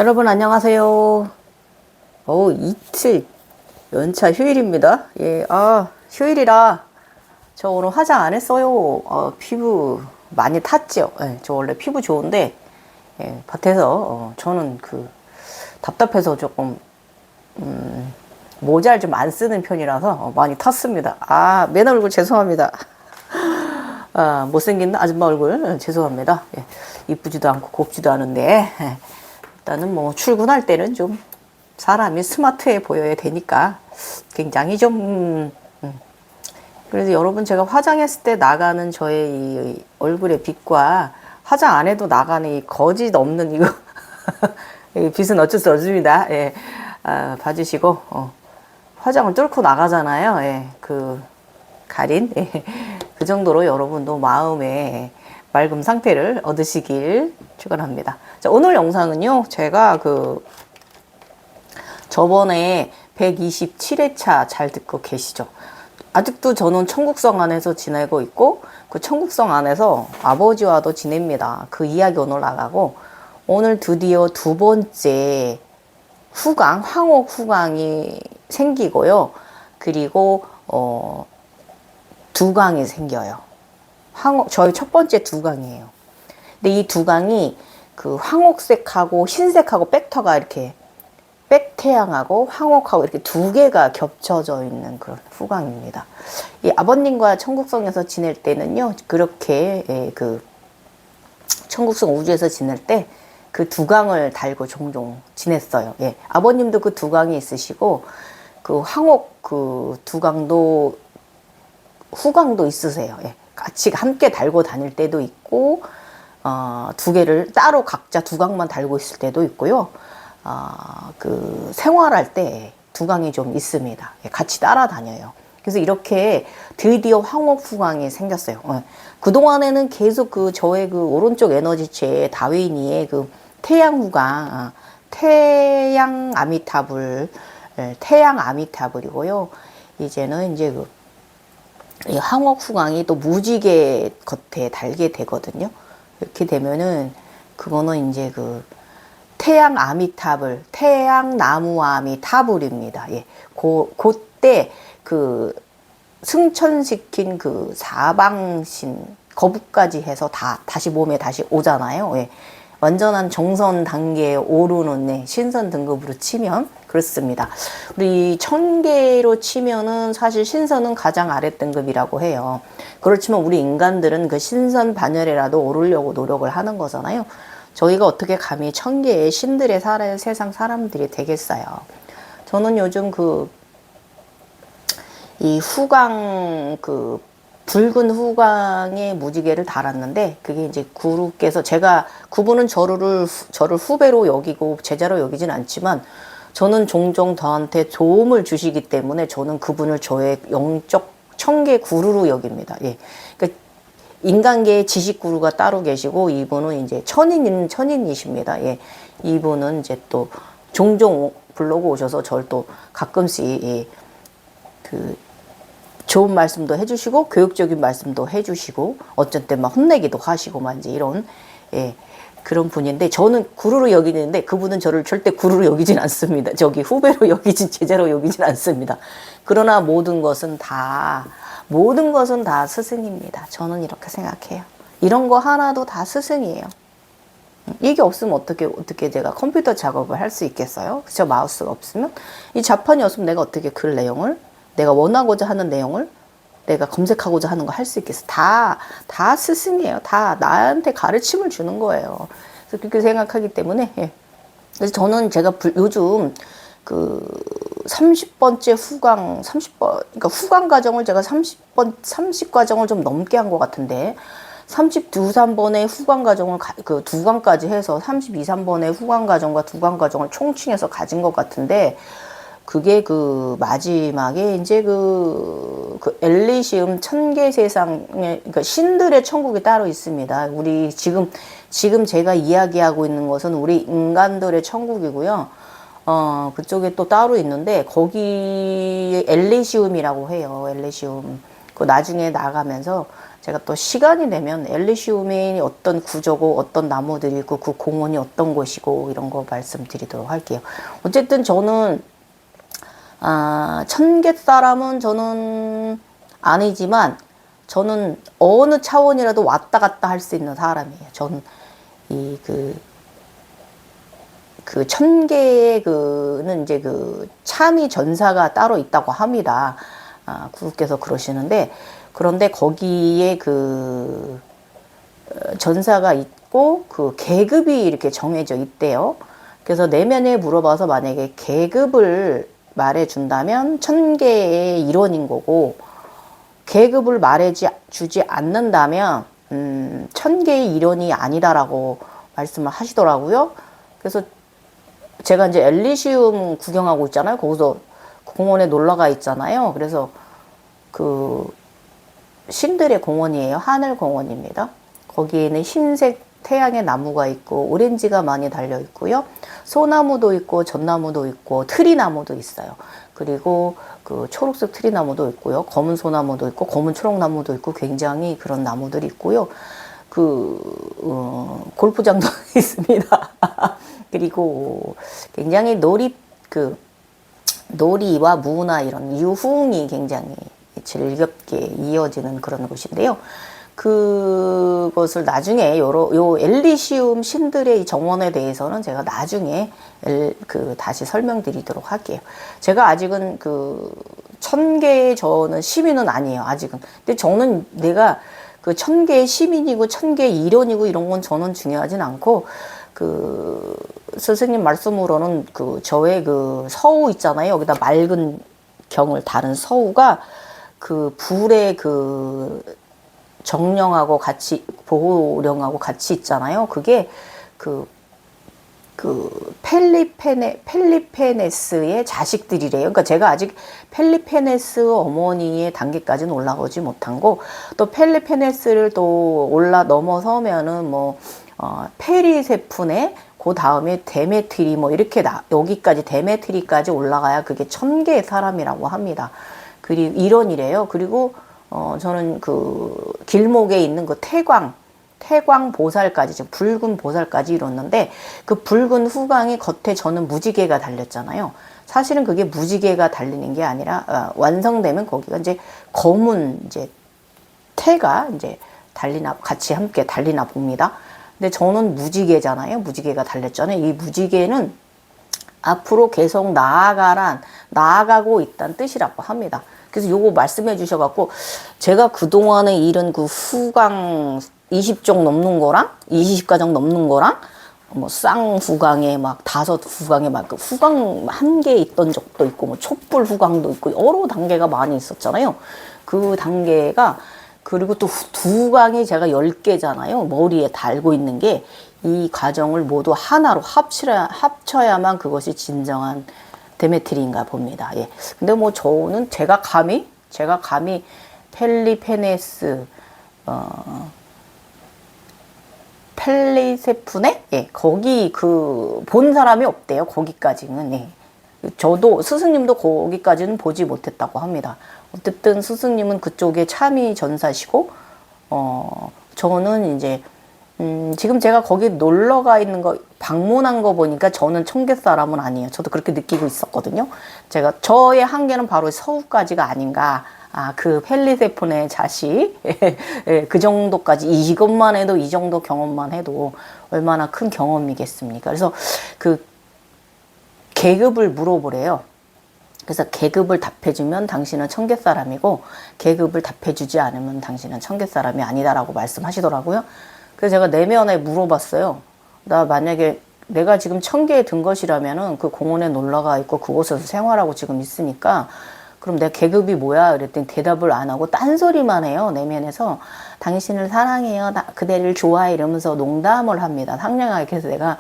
여러분 안녕하세요. 이틀 연차 휴일입니다. 예, 휴일이라 저 오늘 화장 안 했어요. 피부 많이 탔죠. 예, 저 원래 피부 좋은데 예, 밭에서 저는 답답해서 조금 모자를 좀 안 쓰는 편이라서 많이 탔습니다. 맨 얼굴 죄송합니다. 못생긴 아줌마 얼굴 죄송합니다. 예, 이쁘지도 않고 곱지도 않은데 일단은 뭐 출근할 때는 좀 사람이 스마트해 보여야 되니까 굉장히 좀 그래서 여러분 제가 화장했을 때 나가는 저의 이 얼굴의 빛과 화장 안 해도 나가는 이 거짓 없는 이거 이 빛은 어쩔 수 없습니다. 예, 봐주시고 화장을 뚫고 나가잖아요. 예, 가린 그 정도로 여러분도 마음의 맑음 상태를 얻으시길 축원합니다. 자, 오늘 영상은요, 제가 저번에 127회차 잘 듣고 계시죠? 아직도 저는 천국성 안에서 지내고 있고, 그 천국성 안에서 아버지와도 지냅니다. 그 이야기 오늘 나가고, 오늘 드디어 두 번째 황옥 후광이 생기고요. 그리고, 두광이 생겨요. 저희 첫 번째 두광이에요. 근데 이 두광이 황옥색하고 흰색하고 백터가 이렇게 백태양하고 황옥하고 이렇게 두 개가 겹쳐져 있는 그런 후광입니다. 이 아버님과 천국성에서 지낼 때는요, 그렇게 천국성 우주에서 지낼 때 그 두광을 달고 종종 지냈어요. 예, 아버님도 그 두광이 있으시고 황옥 두광도 후광도 있으세요. 예, 같이 함께 달고 다닐 때도 있고, 두 개를 따로 각자 두광만 달고 있을 때도 있고요. 생활할 때 두광이 좀 있습니다. 예, 같이 따라다녀요. 그래서 이렇게 드디어 황옥 후광이 생겼어요. 예. 그동안에는 계속 저의 오른쪽 에너지체 다윈이의 태양 후광, 태양 아미타불, 태양 아미타불이고요. 이제는 이제 이 황옥 후광이 또 무지개 겉에 달게 되거든요. 이렇게 되면은 그거는 이제 태양 아미타불, 태양 나무 아미타불입니다. 예. 그때 승천시킨 사방신 거북까지 해서 다시 몸에 다시 오잖아요. 예. 완전한 정선 단계에 오르는 신선 등급으로 치면 그렇습니다. 우리 1000개로 치면은 사실 신선은 가장 아래 등급이라고 해요. 그렇지만 우리 인간들은 그 신선 반열에라도 오르려고 노력을 하는 거잖아요. 저희가 어떻게 감히 1000개의 신들의 세상 사람들이 되겠어요. 저는 요즘 이 후광 붉은 후광의 무지개를 달았는데 그게 이제 구루께서 그분은 저를 후배로 여기고 제자로 여기진 않지만 저는 종종 저한테 도움을 주시기 때문에 저는 그분을 저의 영적 천계 구루로 여깁니다. 예. 그러니까 인간계의 지식 구루가 따로 계시고 이분은 이제 천인이십니다. 예. 이분은 이제 또 종종 불러고 오셔서 저를 또 가끔씩 좋은 말씀도 해주시고 교육적인 말씀도 해주시고 어쩐 때 막 혼내기도 하시고 막 이제 이런 그런 분인데 저는 구루로 여기는데 그분은 저를 절대 구루로 여기진 않습니다. 후배로 제자로 여기진 않습니다. 그러나 모든 것은 다 스승입니다. 저는 이렇게 생각해요. 이런 거 하나도 다 스승이에요. 이게 없으면 어떻게 제가 컴퓨터 작업을 할 수 있겠어요? 그쵸? 마우스가 없으면 이 자판이 없으면 내가 어떻게 내용을 내가 원하고자 하는 내용을 내가 검색하고자 하는 거 할 수 있겠어. 다 스승이에요. 다 나한테 가르침을 주는 거예요. 그래서 그렇게 생각하기 때문에, 예. 그래서 저는 제가 요즘 30번째 그러니까 후광 과정을 제가 30 과정을 좀 넘게 한 것 같은데, 32~33번의 후광 과정을, 두광까지 해서 32~33번의 후광 과정과 두광 과정을 총칭해서 가진 것 같은데, 그게 마지막에 이제 엘리시움 천계 세상에, 그러니까 신들의 천국이 따로 있습니다. 우리 지금 제가 이야기하고 있는 것은 우리 인간들의 천국이고요. 그쪽에 또 따로 있는데, 거기 엘리시움이라고 해요. 엘리시움. 나중에 나가면서 제가 또 시간이 되면 엘리시움이 어떤 구조고 어떤 나무들이 있고 그 공원이 어떤 곳이고 이런 거 말씀드리도록 할게요. 어쨌든 저는 천계 사람은 저는 아니지만 저는 어느 차원이라도 왔다 갔다 할 수 있는 사람이에요. 저는 그 천계의 그는 이제 그 참이 전사가 따로 있다고 합니다. 구루께서 그러시는데, 그런데 거기에 그 전사가 있고 그 계급이 이렇게 정해져 있대요. 그래서 내면에 물어봐서 만약에 계급을 말해준다면 천계의 일원인 거고, 계급을 말해주지 않는다면 천계의 일원이 아니다라고 말씀을 하시더라고요. 그래서 제가 이제 엘리시움 구경하고 있잖아요. 거기서 공원에 놀러가 있잖아요. 그래서 그 신들의 공원이에요. 하늘 공원입니다. 거기에는 흰색 태양의 나무가 있고 오렌지가 많이 달려 있고요. 소나무도 있고 전나무도 있고 트리나무도 있어요. 그리고 그 초록색 트리나무도 있고요. 검은 소나무도 있고 검은 초록나무도 있고 굉장히 그런 나무들이 있고요. 골프장도 있습니다. 그리고 굉장히 놀이와 무나 이런 유흥이 굉장히 즐겁게 이어지는 그런 곳인데요. 그것을 나중에 요 엘리시움 신들의 정원에 대해서는 제가 나중에 다시 설명드리도록 할게요. 제가 아직은 천계의 저는 시민은 아니에요. 아직은. 근데 저는 내가 그 천계의 시민이고 천계의 일원이고 이런 건 저는 중요하진 않고, 스승님 말씀으로는 저의 서우 있잖아요. 여기다 맑은 경을 다른 서우가 불의 정령하고 같이, 보호령하고 같이 있잖아요. 그게 펠리페네스의 자식들이래요. 그러니까 제가 아직 펠리페네스 어머니의 단계까지는 올라가지 못한 거, 또 펠리페네스를 또 넘어서면은 페리세푼에 그 다음에 데메트리 이렇게 여기까지 데메트리까지 올라가야 그게 천개의 사람이라고 합니다. 그리고 이런이래요. 그리고 저는 길목에 있는 태광 보살까지, 지금 붉은 보살까지 이뤘는데, 그 붉은 후광이 겉에 저는 무지개가 달렸잖아요. 사실은 그게 무지개가 달리는 게 아니라, 완성되면 거기가 이제 검은 태가 같이 함께 달리나 봅니다. 근데 저는 무지개잖아요. 무지개가 달렸잖아요. 이 무지개는 앞으로 계속 나아가고 있다는 뜻이라고 합니다. 그래서 요거 말씀해 주셔갖고, 제가 그동안에 잃은 후광 20종 넘는 거랑 20가정 넘는 거랑 쌍후광에 5후광에 후광 1개 있던 적도 있고 촛불 후광도 있고 여러 단계가 많이 있었잖아요. 그 단계가, 그리고 또 두광이 제가 10개잖아요. 머리에 달고 있는 게, 이 과정을 모두 하나로 합쳐야만 그것이 진정한 데메트리인가 봅니다. 예. 근데 저는 제가 감히 펠리페네스 펠리세푼에 거기 본 사람이 없대요. 거기까지는. 예. 저도 스승님도 거기까지는 보지 못했다고 합니다. 어쨌든 스승님은 그쪽에 참이 전사시고, 저는 이제 지금 제가 거기 놀러가 있는 거 방문한 거 보니까 저는 천계 사람은 아니에요. 저도 그렇게 느끼고 있었거든요. 저의 한계는 바로 서우까지가 아닌가. 펠리세폰의 자식, 그 정도까지, 이것만 해도, 이 정도 경험만 해도 얼마나 큰 경험이겠습니까? 그래서 계급을 물어보래요. 그래서 계급을 답해주면 당신은 천계 사람이고, 계급을 답해주지 않으면 당신은 천계 사람이 아니다라고 말씀하시더라고요. 그래서 제가 내면에 물어봤어요. 나 만약에 내가 지금 천계에 든 것이라면은 그 공원에 놀러가 있고 그곳에서 생활하고 지금 있으니까, 그럼 내 계급이 뭐야? 그랬더니 대답을 안 하고 딴소리만 해요. 내면에서 당신을 사랑해요. 그대를 좋아해. 이러면서 농담을 합니다. 상냥하게. 그래서 내가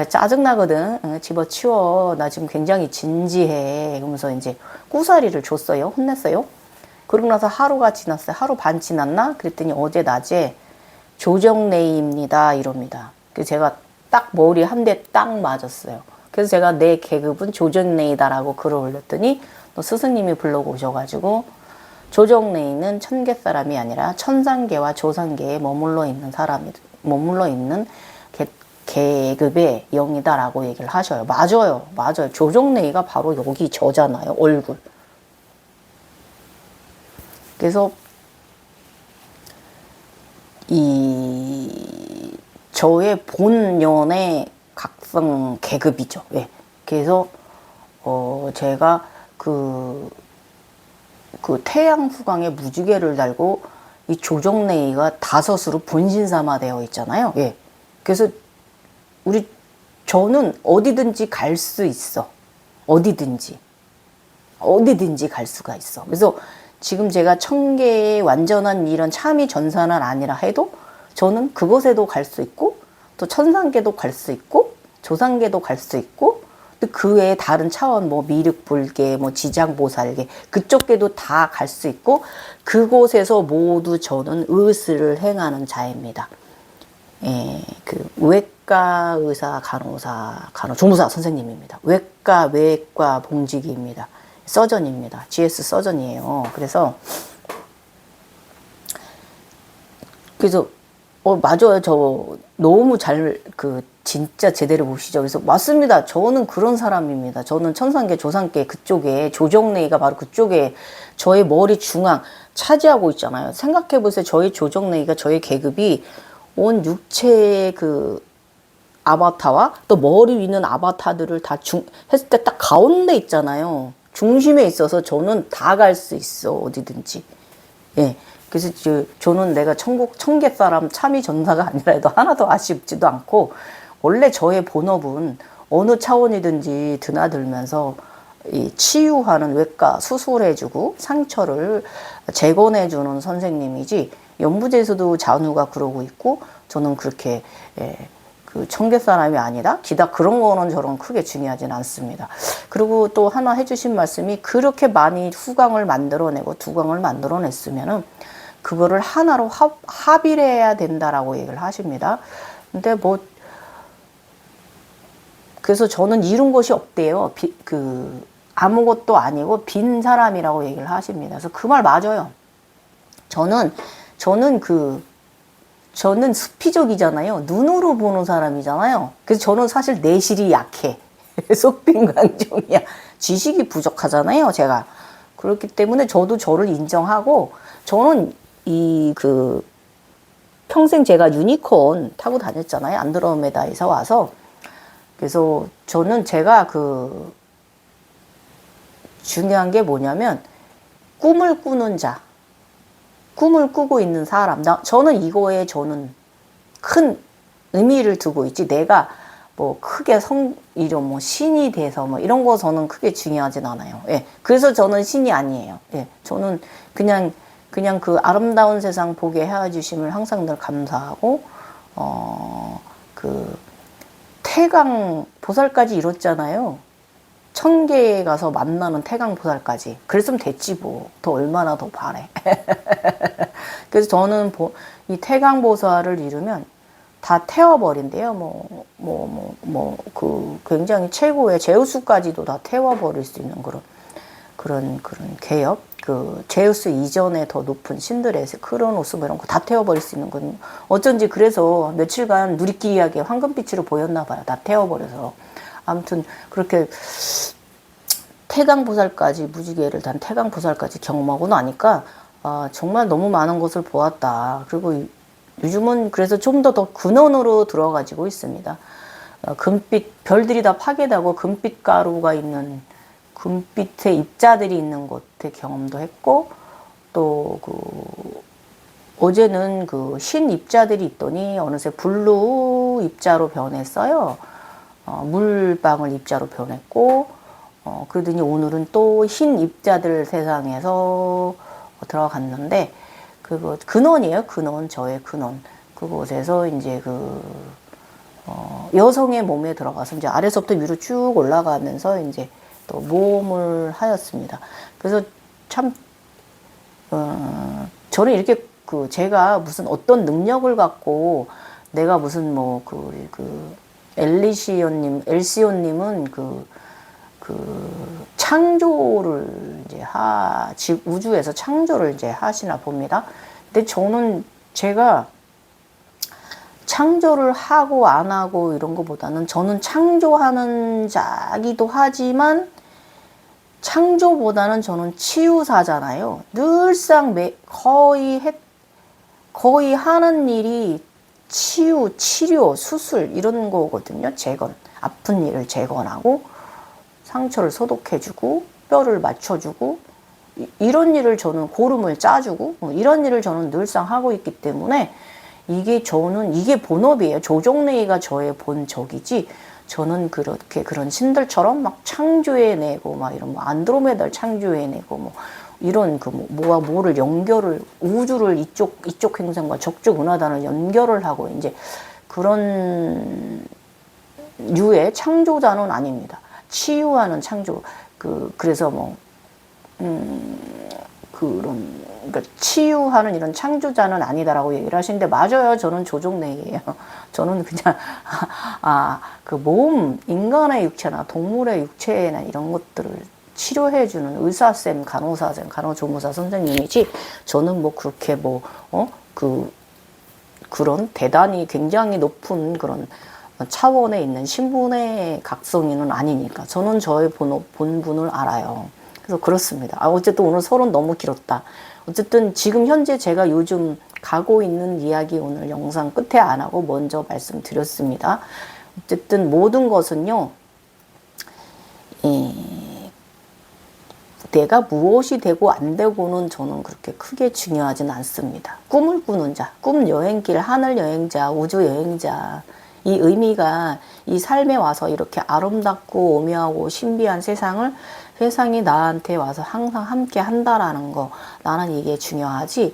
짜증나거든. 집어치워. 나 지금 굉장히 진지해. 그러면서 이제 꾸사리를 줬어요. 혼냈어요. 그러고 나서 하루가 지났어요. 하루 반 지났나? 그랬더니 어제 낮에 조정래입니다. 이럽니다. 그래서 제가 딱 머리 한 대 딱 맞았어요. 그래서 제가 내 계급은 조정래이다라고 글을 올렸더니 또 스승님이 불러오셔가지고 조정래인은 천계 사람이 아니라 천상계와 조상계에 머물러 있는 계급의 영이다라고 얘기를 하셔요. 맞아요. 맞아요. 조정래이가 바로 여기 저잖아요. 얼굴. 그래서 이 저의 본연의 각성 계급이죠. 예. 그래서 제가 그 태양 후광에 무지개를 달고 이 조정래이가 다섯으로 본신사마되어 있잖아요. 예. 그래서 저는 어디든지 갈 수 있어. 어디든지 갈 수가 있어. 그래서 지금 제가 천계의 완전한 이런 참이 전사는 아니라 해도 저는 그곳에도 갈 수 있고 또 천상계도 갈 수 있고 조상계도 갈 수 있고 또 그 외에 다른 차원 뭐 미륵불계 뭐 지장보살계 그쪽계도 다 갈 수 있고 그곳에서 모두 저는 의술을 행하는 자입니다. 예, 그 외과 의사 조무사 선생님입니다. 외과 봉직입니다. 서전입니다. GS 서전이에요. 그래서 맞아요. 저 너무 진짜 제대로 보시죠. 그래서 맞습니다. 저는 그런 사람입니다. 저는 천상계, 조상계 그쪽에 조정래이가 바로 그쪽에 저의 머리 중앙 차지하고 있잖아요. 생각해 보세요. 저의 조정래이가 저의 계급이 온 육체의 그 아바타와 또 머리 위 있는 아바타들을 다 했을 때 딱 가운데 있잖아요. 중심에 있어서 저는 다 갈 수 있어. 어디든지. 예. 그래서 저는 내가 천계 사람 참이 전사가 아니라 해도 하나도 아쉽지도 않고 원래 저의 본업은 어느 차원이든지 드나들면서 이 치유하는 외과 수술해주고 상처를 재건해주는 선생님이지 연부제에서도 잔우가 그러고 있고 저는 그렇게 그 천계 사람이 아니다 기다 그런 거는 저는 크게 중요하진 않습니다. 그리고 또 하나 해주신 말씀이 그렇게 많이 후광을 만들어내고 두광을 만들어냈으면은 그거를 하나로 합일해야 된다라고 얘기를 하십니다. 근데 그래서 저는 이룬 것이 없대요. 아무것도 아니고 빈 사람이라고 얘기를 하십니다. 그래서 그 말 맞아요. 저는 수피적이잖아요. 눈으로 보는 사람이잖아요. 그래서 저는 사실 내실이 약해. 속빈강정이야. 지식이 부족하잖아요, 제가. 그렇기 때문에 저도 저를 인정하고, 저는 평생 제가 유니콘 타고 다녔잖아요. 안드로메다에서 와서. 그래서 저는 제가 중요한 게 뭐냐면, 꿈을 꾸는 자. 꿈을 꾸고 있는 사람. 저는 이거에 큰 의미를 두고 있지. 내가 크게 신이 돼서 이런 거 저는 크게 중요하진 않아요. 예. 그래서 저는 신이 아니에요. 예. 저는 그냥 그 아름다운 세상 보게 해주심을 항상 늘 감사하고, 태강 보살까지 이뤘잖아요. 천계에 가서 만나는 태강 보살까지. 그랬으면 됐지 더 얼마나 더 바래. 그래서 저는 이 태강 보살을 이루면 다 태워버린대요. 굉장히 최고의 제우스까지도 다 태워버릴 수 있는 그런 개업. 제우스 이전에 더 높은 신들의 크로노스 이런 거 다 태워버릴 수 있는 건 어쩐지 그래서 며칠간 누리끼리하게 황금빛으로 보였나 봐요. 다 태워버려서. 아무튼 그렇게 태강보살까지 무지개를 단 태강보살까지 경험하고 나니까 정말 너무 많은 것을 보았다. 그리고 요즘은 그래서 좀 더 근원으로 들어가지고 있습니다. 금빛 별들이 다 파괴되고 금빛 가루가 있는 금빛의 입자들이 있는 곳에 경험도 했고 또 어제는 흰 입자들이 있더니 어느새 블루 입자로 변했어요. 물방울 입자로 변했고 그러더니 오늘은 또 흰 입자들 세상에서 들어갔는데 근원이에요. 근원. 저의 근원. 그곳에서 이제 여성의 몸에 들어가서 이제 아래서부터 위로 쭉 올라가면서 이제 또 모험을 하였습니다. 그래서 참 저는 이렇게 제가 무슨 어떤 갖고 내가 무슨 엘시오님은 창조를 이제 즉 우주에서 창조를 이제 하시나 봅니다. 근데 저는 제가 창조를 하고 안 하고 이런 것보다는 저는 창조하는 자기도 하지만 창조보다는 저는 치유사잖아요. 늘상 거의 하는 일이 치유, 치료, 수술 이런 거거든요. 재건, 아픈 일을 재건하고 상처를 소독해주고 뼈를 맞춰주고 이런 일을 저는 고름을 짜주고 이런 일을 저는 늘상 하고 있기 때문에 이게 본업이에요. 조정래이가 저의 본적이지 저는 그런 신들처럼 막 창조해내고 막 이런 안드로메다를 창조해내고 뭐 이런 뭐와 뭐를 연결을 우주를 이쪽 행성과 저쪽 은하단을 연결을 하고 이제 그런 류의 창조자는 아닙니다. 치유하는 창조 그래서 그러니까 치유하는 이런 창조자는 아니다라고 얘기를 하시는데 맞아요. 저는 조종내예요. 저는 그냥 인간의 육체나 동물의 육체나 이런 것들을 치료해주는 의사쌤, 간호사쌤, 간호조무사 선생님이지 저는 그렇게 그런 대단히 굉장히 높은 그런 차원에 있는 신분의 각성인은 아니니까 저는 저의 본분을 알아요. 그래서 그렇습니다. 어쨌든 오늘 서론 너무 길었다. 어쨌든 지금 현재 제가 요즘 가고 있는 이야기 오늘 영상 끝에 안 하고 먼저 말씀드렸습니다. 어쨌든 모든 것은요. 내가 무엇이 되고 안 되고는 저는 그렇게 크게 중요하진 않습니다. 꿈을 꾸는 자, 꿈 여행길, 하늘 여행자, 우주 여행자 이 의미가 이 삶에 와서 이렇게 아름답고 오묘하고 신비한 세상이 나한테 와서 항상 함께 한다라는 거 나는 이게 중요하지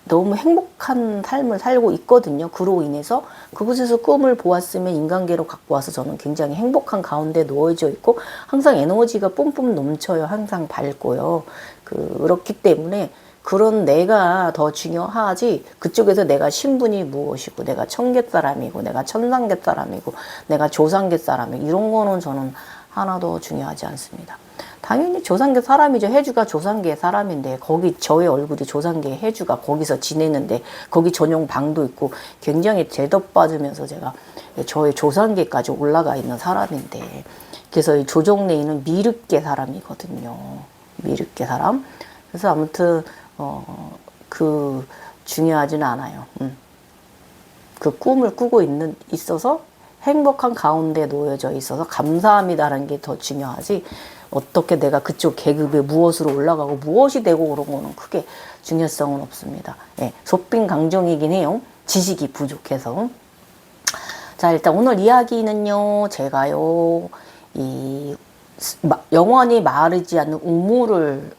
너무 행복한 삶을 살고 있거든요. 그로 인해서 그곳에서 꿈을 보았으면 인간계로 갖고 와서 저는 굉장히 행복한 가운데 놓여져 있고 항상 에너지가 뿜뿜 넘쳐요. 항상 밝고요. 그렇기 때문에 그런 내가 더 중요하지 그쪽에서 내가 신분이 무엇이고 내가 천계 사람이고 내가 천상계 사람이고 내가 조상계 사람이고 이런 거는 저는 하나도 중요하지 않습니다. 당연히 조상계 사람이죠. 해주가 조상계 사람인데 거기 저의 얼굴이 조상계 해주가 거기서 지내는데 거기 전용 방도 있고 굉장히 대접받으면서 제가 저의 조상계까지 올라가 있는 사람인데 그래서 이 조정래이는 미륵계 사람이거든요. 미륵계 사람. 그래서 아무튼 중요하지는 않아요. 그 꿈을 꾸고 있어서 행복한 가운데 놓여져 있어서 감사합니다라는 게 더 중요하지 어떻게 내가 그쪽 계급에 무엇으로 올라가고 무엇이 되고 그런 거는 크게 중요성은 없습니다. 예, 소빈강정이긴 해요. 지식이 부족해서. 자, 일단 오늘 이야기는요. 제가요. 영원히 마르지 않는 우물을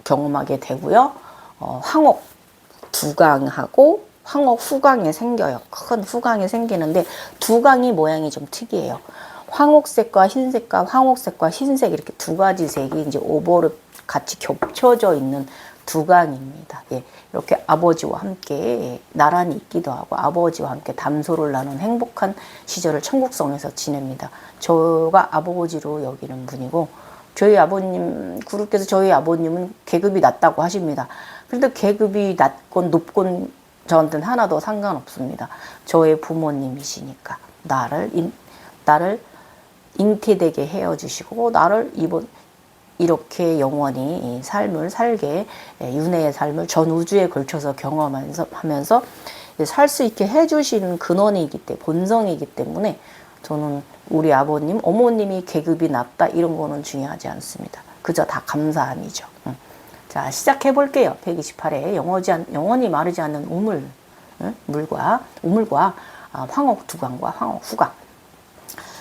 경험하게 되고요. 황옥 두강하고 황옥 후강이 생겨요. 큰 후강이 생기는데 두강이 모양이 좀 특이해요. 황옥색과 흰색과 황옥색과 흰색 이렇게 두 가지 색이 이제 오버랩 같이 겹쳐져 있는 두강입니다. 예, 이렇게 아버지와 함께 나란히 있기도 하고 아버지와 함께 담소를 나눈 행복한 시절을 천국성에서 지냅니다. 저가 아버지로 여기는 분이고 저희 아버님 구루께서 저희 아버님은 계급이 낮다고 하십니다. 그런데 계급이 낮건 높건 저한테는 하나도 상관없습니다. 저의 부모님이시니까 나를 잉태되게 헤어주시고 나를 이렇게 영원히 삶을 살게 윤회의 삶을 전 우주에 걸쳐서 경험하면서 살 수 있게 해주신 근원이기 때문에 본성이기 때문에 저는 우리 아버님, 어머님이 계급이 낮다 이런 거는 중요하지 않습니다. 그저 다 감사함이죠. 자, 시작해 볼게요. 128회 영원히 마르지 않는 우물과 황옥 두강과 황옥 후강.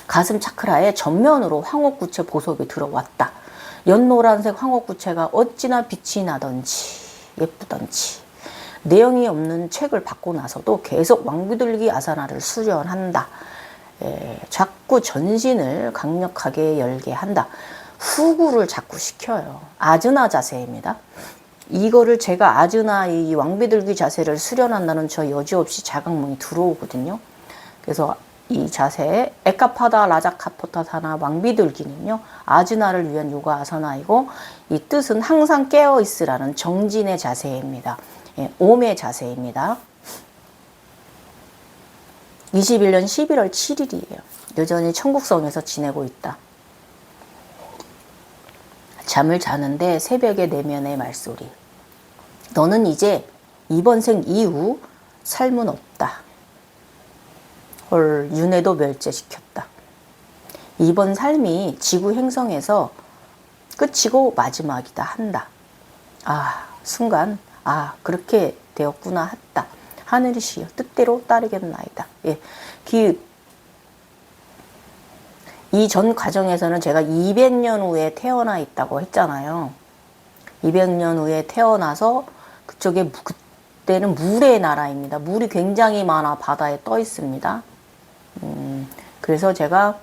가슴 차크라의 전면으로 황옥구체 보석이 들어왔다. 연노란색 황옥구체가 어찌나 빛이 나던지 예쁘던지 내용이 없는 책을 받고 나서도 계속 왕비둘기 아사나를 수련한다. 자꾸 전신을 강력하게 열게 한다. 후구를 자꾸 시켜요. 아즈나 자세입니다. 이거를 제가 아즈나 이 왕비둘기 자세를 수련한다는 저 여지없이 자각몽이 들어오거든요. 그래서 이 자세 에카파다 라자카포타사나 왕비들기는요 아즈나를 위한 요가 아사나이고 이 뜻은 항상 깨어 있으라는 정진의 자세입니다. 예, 옴의 자세입니다. 21년 11월 7일이에요. 여전히 천국성에서 지내고 있다. 잠을 자는데 새벽에 내면의 말소리. 너는 이제 이번 생 이후 삶은 없다. 헐, 윤회도 멸제시켰다. 이번 삶이 지구 행성에서 끝이고 마지막이다 한다. 아, 순간 그렇게 되었구나 했다. 하늘이시여 뜻대로 따르겠나이다. 예, 이 전 과정에서는 제가 200년 후에 태어나 있다고 했잖아요. 200년 후에 태어나서 그쪽에 그때는 물의 나라입니다. 물이 굉장히 많아 바다에 떠 있습니다. 그래서 제가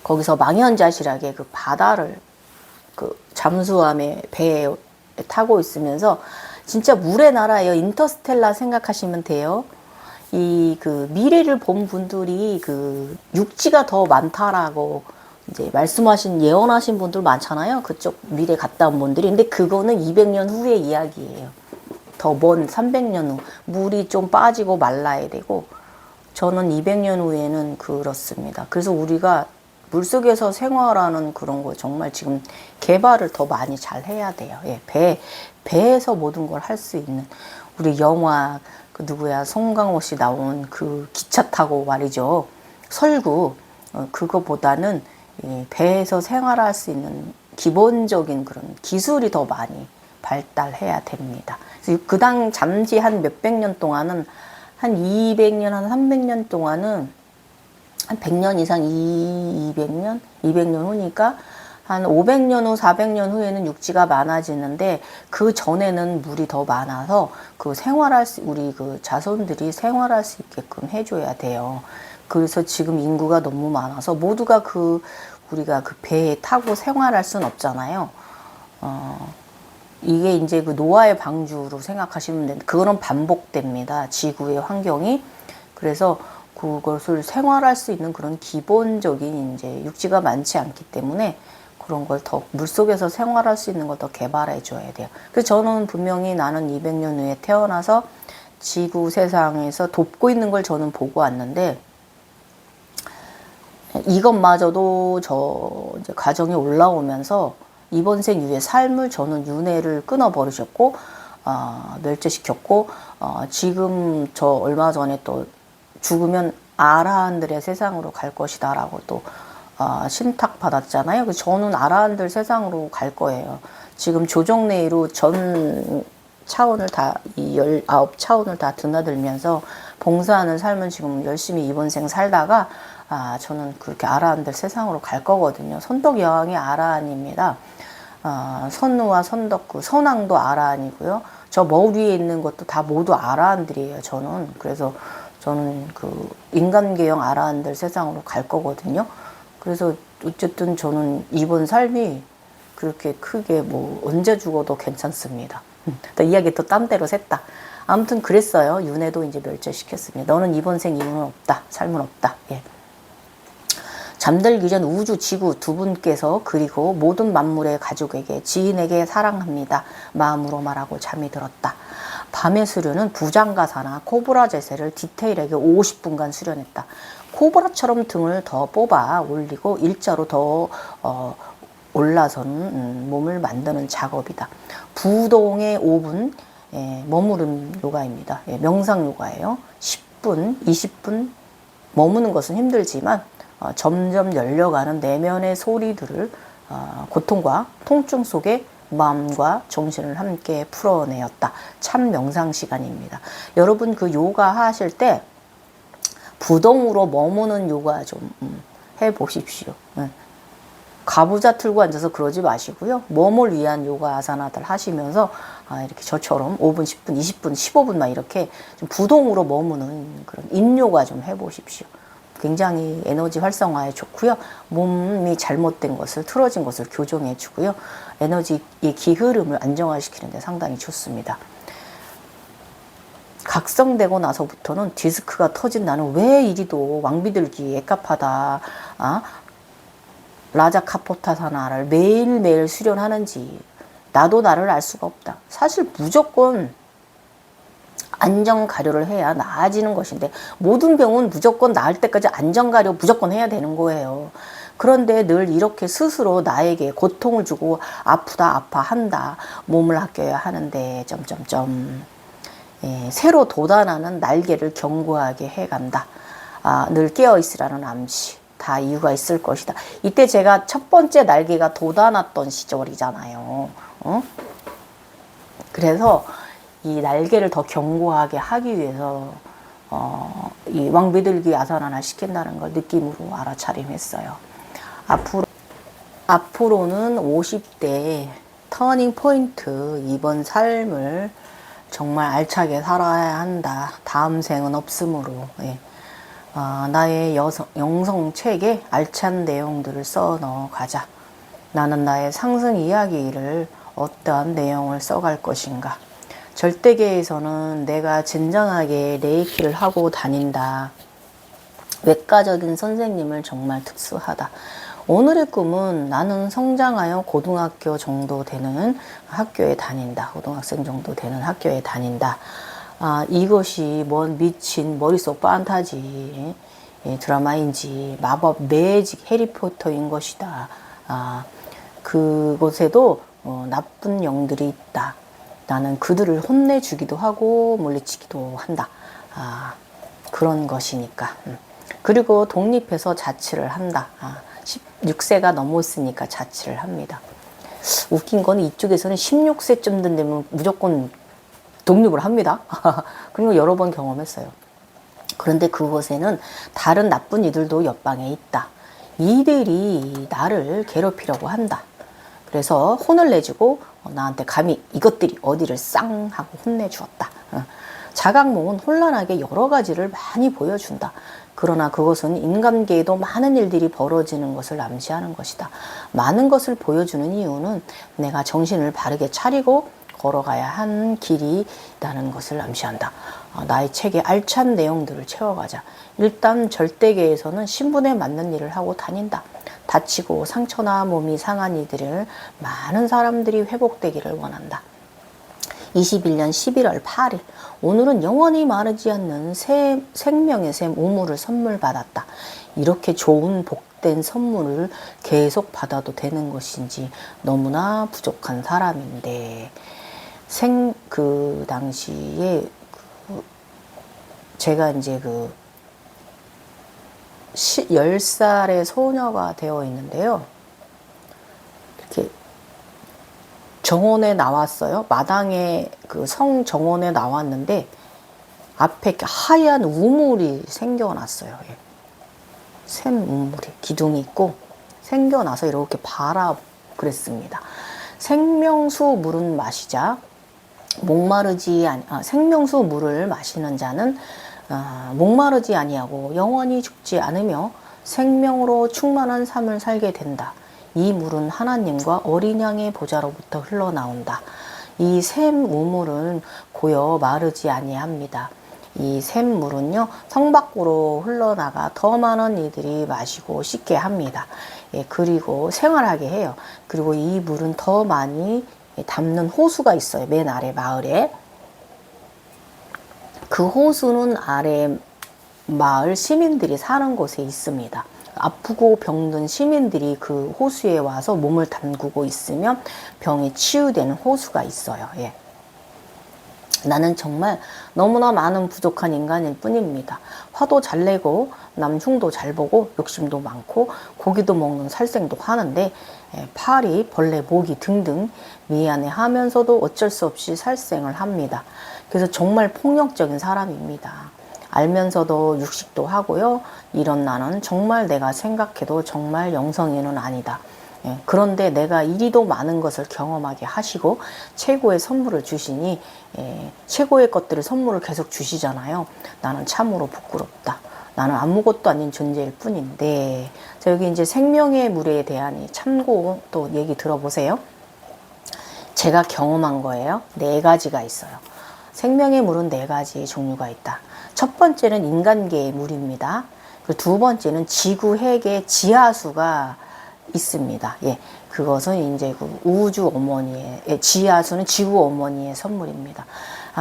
거기서 망연자실하게 그 바다를 그 잠수함의 배에 타고 있으면서 진짜 물의 나라예요. 인터스텔라 생각하시면 돼요. 이 그 미래를 본 분들이 그 육지가 더 많다라고 이제 말씀하신 예언하신 분들 많잖아요. 그쪽 미래 갔다 온 분들이. 근데 그거는 200년 후의 이야기예요. 더 먼 300년 후 물이 좀 빠지고 말라야 되고 저는 200년 후에는 그렇습니다. 그래서 우리가 물속에서 생활하는 그런 거 정말 지금 개발을 더 많이 잘 해야 돼요. 예, 배에서 모든 걸 할 수 있는 우리 영화 그 누구야 송강호 씨 나온 그 기차 타고 말이죠. 설구 그거보다는 예, 배에서 생활할 수 있는 기본적인 그런 기술이 더 많이 발달해야 됩니다. 그래서 그당 잠시 한 몇백 년 동안은 한 200년, 한 300년 동안은 한 100년 이상 200년 후니까 한 500년 후, 400년 후에는 육지가 많아지는데 그 전에는 물이 더 많아서 그 우리 그 자손들이 생활할 수 있게끔 해줘야 돼요. 그래서 지금 인구가 너무 많아서 모두가 우리가 그 배에 타고 생활할 수는 없잖아요. 이게 이제 그 노아의 방주로 생각하시면 되는데 그거는 반복됩니다. 지구의 환경이. 그래서 그것을 생활할 수 있는 그런 기본적인 이제 육지가 많지 않기 때문에 그런 걸 더 물속에서 생활할 수 있는 걸 더 개발해 줘야 돼요. 그래서 저는 분명히 나는 200년 후에 태어나서 지구 세상에서 돕고 있는 걸 저는 보고 왔는데 이것마저도 이제 가정이 올라오면서 이번 생 이후의 삶을 저는 윤회를 끊어버리셨고 멸제시켰고 지금 저 얼마 전에 또 죽으면 아라한들의 세상으로 갈 것이다라고 또 신탁 받았잖아요. 그래서 저는 아라한들 세상으로 갈 거예요. 지금 조정내의로 전 차원을 다, 이 19차원을 다 드나들면서 봉사하는 삶은 지금 열심히 이번 생 살다가 저는 그렇게 아라한들 세상으로 갈 거거든요. 선덕 여왕이 아라한입니다. 선우와 선덕구, 선왕도 아라한이고요. 저 머리에 있는 것도 다 모두 아라한들이에요. 저는. 그래서 저는 그 인간계형 아라한들 세상으로 갈 거거든요. 그래서 어쨌든 저는 이번 삶이 그렇게 크게 뭐 언제 죽어도 괜찮습니다. 또 이야기 또 딴 데로 샜다. 아무튼 그랬어요. 윤회도 이제 멸제시켰습니다. 너는 이번 생 이후는 없다. 삶은 없다. 예. 잠들기 전 우주, 지구 두 분께서 그리고 모든 만물의 가족에게 지인에게 사랑합니다. 마음으로 말하고 잠이 들었다. 밤의 수련은 부장가사나 코브라 제세를 디테일하게 50분간 수련했다. 코브라처럼 등을 더 뽑아 올리고 일자로 더 올라서는 몸을 만드는 작업이다. 부동의 5분 머무른 요가입니다. 명상 요가예요. 10분, 20분 머무는 것은 힘들지만 점점 열려가는 내면의 소리들을 고통과 통증 속에 마음과 정신을 함께 풀어내었다. 참 명상 시간입니다. 여러분 그 요가 하실 때 부동으로 머무는 요가 좀 해보십시오. 가부좌 틀고 앉아서 그러지 마시고요. 몸을 위한 요가 아사나들 하시면서 이렇게 저처럼 5분, 10분, 20분, 15분 막 이렇게 좀 부동으로 머무는 그런 인요가 좀 해보십시오. 굉장히 에너지 활성화에 좋고요. 몸이 잘못된 것을, 틀어진 것을 교정해 주고요. 에너지의 기흐름을 안정화시키는 데 상당히 좋습니다. 각성되고 나서부터는 디스크가 터진 나는 왜 이리도 왕비들기 애깝하다. 아? 라자 카포타사나를 매일매일 수련하는지 나도 나를 알 수가 없다. 사실 무조건 안전가려를 해야 나아지는 것인데 모든 병은 무조건 나을 때까지 안전가려 무조건 해야 되는 거예요. 그런데 늘 이렇게 스스로 나에게 고통을 주고 아프다 아파한다 몸을 아껴야 하는데 점점점 새로 돋아나는 날개를 견고하게 해간다. 늘 깨어있으라는 암시. 다 이유가 있을 것이다. 이때 제가 첫 번째 날개가 돋아났던 시절이잖아요. 그래서 이 날개를 더 견고하게 하기 위해서 이 왕비들기 아사나나 시킨다는 걸 느낌으로 알아차림했어요. 앞으로는 50대 터닝 포인트 이번 삶을 정말 알차게 살아야 한다. 다음 생은 없으므로 나의 영성책에 알찬 내용들을 써 넣어가자. 나는 나의 상승 이야기를 어떠한 내용을 써갈 것인가. 절대계에서는 내가 진정하게 레이키를 하고 다닌다. 외과적인 선생님을 정말 특수하다. 오늘의 꿈은 나는 성장하여 고등학교 정도 되는 학교에 다닌다. 고등학생 정도 되는 학교에 다닌다. 이것이 뭔 미친 머릿속 판타지 드라마인지 마법 매직 해리포터인 것이다. 그곳에도 나쁜 영들이 있다. 나는 그들을 혼내주기도 하고 물리치기도 한다. 그런 것이니까. 그리고 독립해서 자취를 한다. 16세가 넘었으니까 자취를 합니다. 웃긴 건 이쪽에서는 16세쯤 되면 무조건 독립을 합니다. 그런 거 여러 번 경험했어요. 그런데 그곳에는 다른 나쁜 이들도 옆방에 있다. 이들이 나를 괴롭히려고 한다. 그래서 혼을 내주고 나한테 감히 이것들이 어디를 쌍 하고 혼내주었다. 자각몽은 혼란하게 여러 가지를 많이 보여준다. 그러나 그것은 인간계에도 많은 일들이 벌어지는 것을 암시하는 것이다. 많은 것을 보여주는 이유는 내가 정신을 바르게 차리고 걸어가야 한 길이 있다는 것을 암시한다. 나의 책에 알찬 내용들을 채워가자. 일단 절대계에서는 신분에 맞는 일을 하고 다닌다. 다치고 상처나 몸이 상한 이들을 많은 사람들이 회복되기를 원한다. 21년 11월 8일 오늘은 영원히 마르지 않는 생명의 샘 우물을 선물 받았다. 이렇게 좋은 복된 선물을 계속 받아도 되는 것인지 너무나 부족한 사람인데 그 당시에 제가 이제 10살의 소녀가 되어 있는데요. 이렇게 정원에 나왔어요. 마당에 그 성 정원에 나왔는데 앞에 하얀 우물이 생겨났어요. 샘 우물이 기둥이 있고 생겨나서 이렇게 봐라 그랬습니다. 생명수 물은 마시자. 생명수 물을 마시는 자는 목마르지 아니하고 영원히 죽지 않으며 생명으로 충만한 삶을 살게 된다. 이 물은 하나님과 어린 양의 보좌로부터 흘러나온다. 이 샘 우물은 고여 마르지 아니합니다. 이 샘물은요 성 밖으로 흘러나가 더 많은 이들이 마시고 씻게 합니다. 그리고 생활하게 해요. 그리고 이 물은 더 많이 담는 호수가 있어요. 맨 아래 마을에. 그 호수는 아래 마을 시민들이 사는 곳에 있습니다. 아프고 병든 시민들이 그 호수에 와서 몸을 담그고 있으면 병이 치유되는 호수가 있어요. 나는 정말 너무나 많은 부족한 인간일 뿐입니다. 화도 잘 내고 남흉도 잘 보고 욕심도 많고 고기도 먹는 살생도 하는데 파리, 벌레, 모기 등등 미안해하면서도 어쩔 수 없이 살생을 합니다. 그래서 정말 폭력적인 사람입니다. 알면서도 육식도 하고요. 이런 나는 정말 내가 생각해도 정말 영성인은 아니다. 그런데 내가 이리도 많은 것을 경험하게 하시고 최고의 선물을 주시니 최고의 것들을 선물을 계속 주시잖아요. 나는 참으로 부끄럽다. 나는 아무것도 아닌 존재일 뿐인데. 자, 여기 이제 생명의 물에 대한 참고 또 얘기 들어보세요. 제가 경험한 거예요. 4가지가 있어요. 생명의 물은 네 가지 종류가 있다. 첫 번째는 인간계의 물입니다. 그리고 두 번째는 지구 핵의 지하수가 있습니다. 예, 그것은 이제 그 우주 어머니의, 지하수는 지구 어머니의 선물입니다.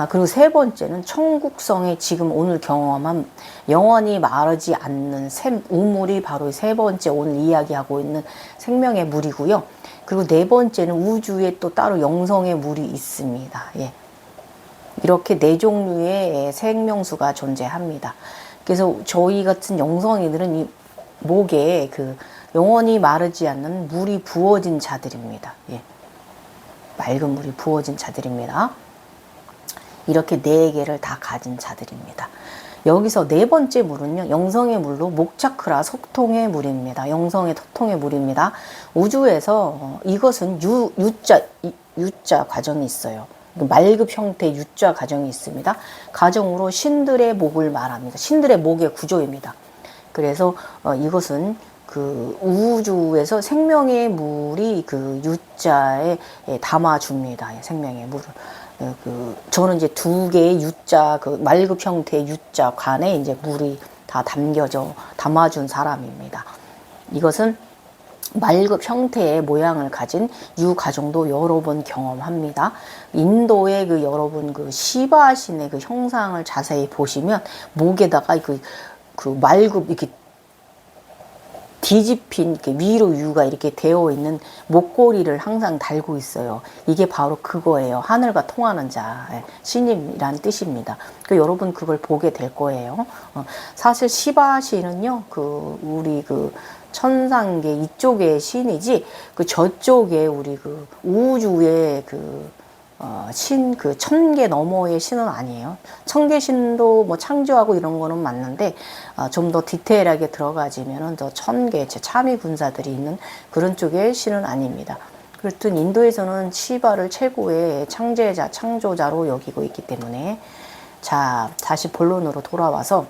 그리고 세 번째는 천국성의 지금 오늘 경험한 영원히 마르지 않는 우물이 바로 세 번째 오늘 이야기하고 있는 생명의 물이고요. 그리고 네 번째는 우주에 또 따로 영성의 물이 있습니다. 예. 이렇게 네 종류의 생명수가 존재합니다. 그래서 저희 같은 영성이들은 이 목에 그 영원히 마르지 않는 물이 부어진 자들입니다. 예. 맑은 물이 부어진 자들입니다. 이렇게 네 개를 다 가진 자들입니다. 여기서 네 번째 물은요, 영성의 물로 목차크라 소통의 물입니다. 영성의 소통의 물입니다. 우주에서 이것은 유자 과정이 있어요. 말급 형태의 유자 과정이 있습니다. 가정으로 신들의 목을 말합니다. 신들의 목의 구조입니다. 그래서 이것은 그 우주에서 생명의 물이 그 유자에 담아줍니다. 생명의 물을. 저는 이제 두 개의 유자, 그 말급 형태의 유자 관에 이제 물이 다 담아준 사람입니다. 이것은 말급 형태의 모양을 가진 유가정도 여러 번 경험합니다. 인도의 그 여러분 그 시바신의 그 형상을 자세히 보시면 목에다가 그 말급 이렇게 뒤집힌 이렇게 위로 유가 이렇게 되어 있는 목걸이를 항상 달고 있어요. 이게 바로 그거예요. 하늘과 통하는 자, 신임이란 뜻입니다. 여러분 그걸 보게 될 거예요. 사실 시바신은요, 우리 천상계 이쪽의 신이지, 저쪽에 우리 우주의 천계 너머의 신은 아니에요. 천계신도 뭐 창조하고 이런 거는 맞는데, 좀 더 디테일하게 들어가지면은 저 천계, 참위 군사들이 있는 그런 쪽의 신은 아닙니다. 그렇든 인도에서는 시바를 최고의 창조자로 여기고 있기 때문에, 자, 다시 본론으로 돌아와서,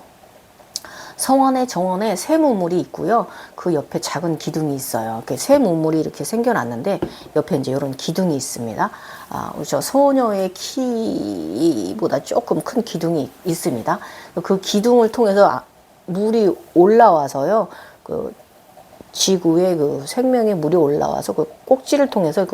성원의 정원에 샘우물이 있고요. 그 옆에 작은 기둥이 있어요. 이렇게 샘우물이 이렇게 생겨났는데 옆에 이제 이런 기둥이 있습니다. 저 소녀의 키보다 조금 큰 기둥이 있습니다. 그 기둥을 통해서 물이 올라와서요. 지구에 생명의 물이 올라와서 그 꼭지를 통해서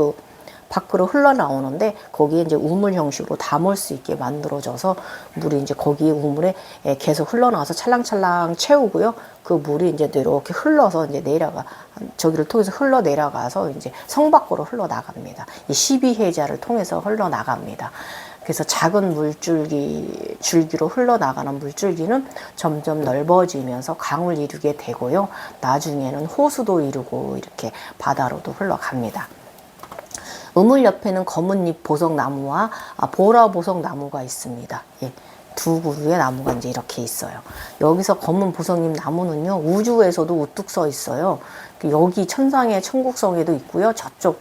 밖으로 흘러나오는데 거기에 이제 우물 형식으로 담을 수 있게 만들어져서 물이 이제 거기 우물에 계속 흘러나와서 찰랑찰랑 채우고요. 그 물이 이제 이렇게 흘러서 이제 저기를 통해서 흘러 내려가서 이제 성 밖으로 흘러나갑니다. 이 12해자를 통해서 흘러나갑니다. 그래서 작은 줄기로 흘러나가는 물줄기는 점점 넓어지면서 강을 이루게 되고요. 나중에는 호수도 이루고 이렇게 바다로도 흘러갑니다. 우물 옆에는 검은잎 보석나무와 보라 보석나무가 있습니다. 예, 두 그루의 나무가 이제 이렇게 있어요. 여기서 검은 보석잎 나무는요, 우주에서도 우뚝 서 있어요. 여기 천상의 천국성에도 있고요. 저쪽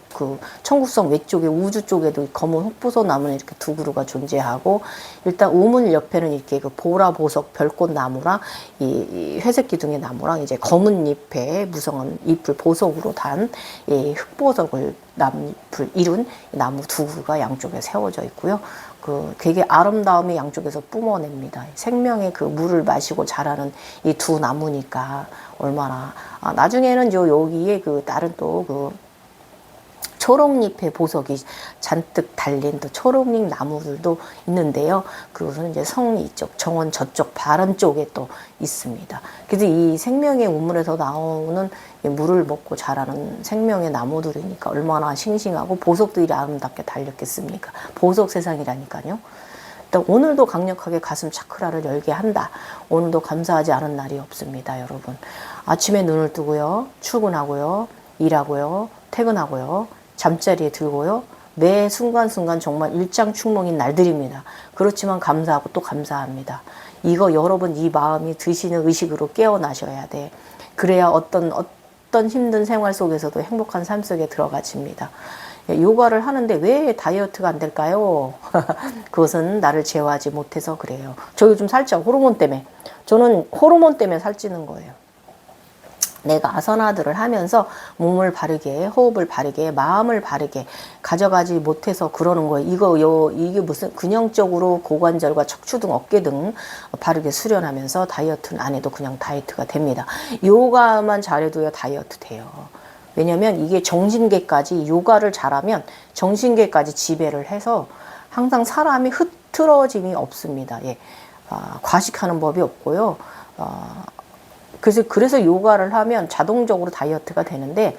천국성 외쪽에 우주 쪽에도 검은 흑보석 나무는 이렇게 두 그루가 존재하고, 일단 우물 옆에는 이렇게 보라 보석 별꽃 나무랑 이 회색 기둥의 나무랑 이제 검은 잎에 무성한 잎을 보석으로 단 흑보석을 나무를 이룬 나무 두 그루가 양쪽에 세워져 있고요. 되게 아름다움이 양쪽에서 뿜어냅니다. 생명의 물을 마시고 자라는 이 두 나무니까 얼마나. 나중에는 여기에 다른 또 초록잎의 보석이 잔뜩 달린 또 초록잎 나무들도 있는데요. 그것은 이제 성리 이쪽, 정원 저쪽 바람 쪽에 또 있습니다. 그래서 이 생명의 우물에서 나오는 물을 먹고 자라는 생명의 나무들이니까 얼마나 싱싱하고 보석들이 아름답게 달렸겠습니까? 보석 세상이라니까요. 일단 오늘도 강력하게 가슴 차크라를 열게 한다. 오늘도 감사하지 않은 날이 없습니다, 여러분. 아침에 눈을 뜨고요, 출근하고요, 일하고요, 퇴근하고요, 잠자리에 들고요. 매 순간순간 정말 일장춘몽인 날들입니다. 그렇지만 감사하고 또 감사합니다. 이거 여러분 이 마음이 드시는 의식으로 깨어나셔야 돼. 그래야 어떤 힘든 생활 속에서도 행복한 삶 속에 들어가집니다. 요가를 하는데 왜 다이어트가 안 될까요? 그것은 나를 제어하지 못해서 그래요. 저 요즘 살쪄, 호르몬 때문에. 저는 호르몬 때문에 살찌는 거예요. 내가 아사나들을 하면서 몸을 바르게, 호흡을 바르게, 마음을 바르게 가져가지 못해서 그러는 거예요. 이게 무슨 근형적으로 고관절과 척추 등 어깨 등 바르게 수련하면서 다이어트는 안 해도 그냥 다이어트가 됩니다. 요가만 잘해도요, 다이어트 돼요. 왜냐면 이게 정신계까지, 요가를 잘하면 정신계까지 지배를 해서 항상 사람이 흐트러짐이 없습니다. 예. 과식하는 법이 없고요. 그래서 요가를 하면 자동적으로 다이어트가 되는데,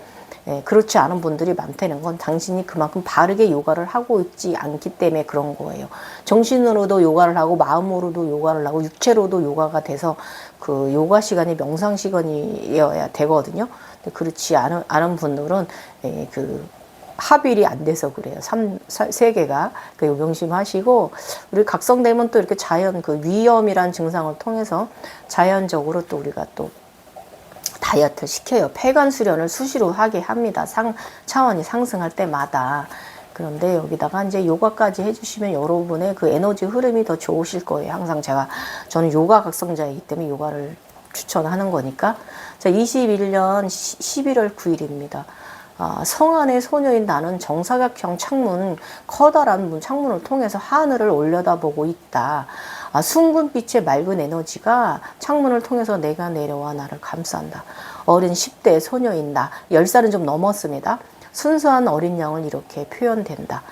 그렇지 않은 분들이 많다는 건 당신이 그만큼 바르게 요가를 하고 있지 않기 때문에 그런 거예요. 정신으로도 요가를 하고 마음으로도 요가를 하고 육체로도 요가가 돼서 그 요가 시간이 명상 시간이어야 되거든요. 근데 그렇지 않은 분들은 그 합일이 안 돼서 그래요. 세 개가. 그 명심하시고, 우리 각성되면 또 이렇게 자연 그 위염이란 증상을 통해서 자연적으로 또 우리가 또 다이어트 시켜요. 폐관 수련을 수시로 하게 합니다. 차원이 상승할 때마다. 그런데 여기다가 이제 요가까지 해주시면 여러분의 그 에너지 흐름이 더 좋으실 거예요. 항상 저는 요가 각성자이기 때문에 요가를 추천하는 거니까. 자, 21년 11월 9일입니다. 성안의 소녀인 나는 정사각형 창문, 커다란 창문을 통해서 하늘을 올려다보고 있다. 숭근빛의 맑은 에너지가 창문을 통해서 내가 내려와 나를 감싼다. 어린 10대 소녀인 나, 10살은 좀 넘었습니다. 순수한 어린 양은 이렇게 표현된다.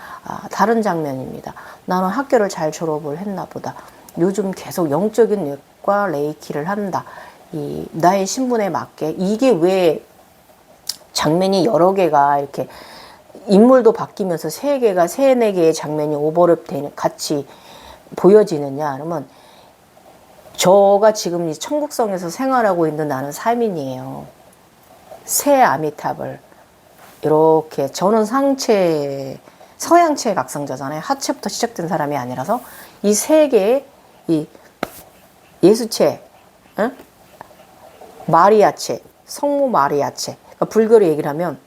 다른 장면입니다. 나는 학교를 잘 졸업을 했나 보다. 요즘 계속 영적인 뇌과 레이키를 한다. 나의 신분에 맞게. 이게 왜 장면이 여러 개가 이렇게 인물도 바뀌면서 세 네 개의 장면이 오버랩 되는 같이 보여지느냐 그러면, 저가 지금 이 천국성에서 생활하고 있는 나는 사민이에요. 새 아미탑을 이렇게, 저는 서양체 각성자잖아요. 하체부터 시작된 사람이 아니라서 이 세 개의 이 예수체, 응? 마리아체, 성모 마리아체. 그러니까 불교로 얘기를 하면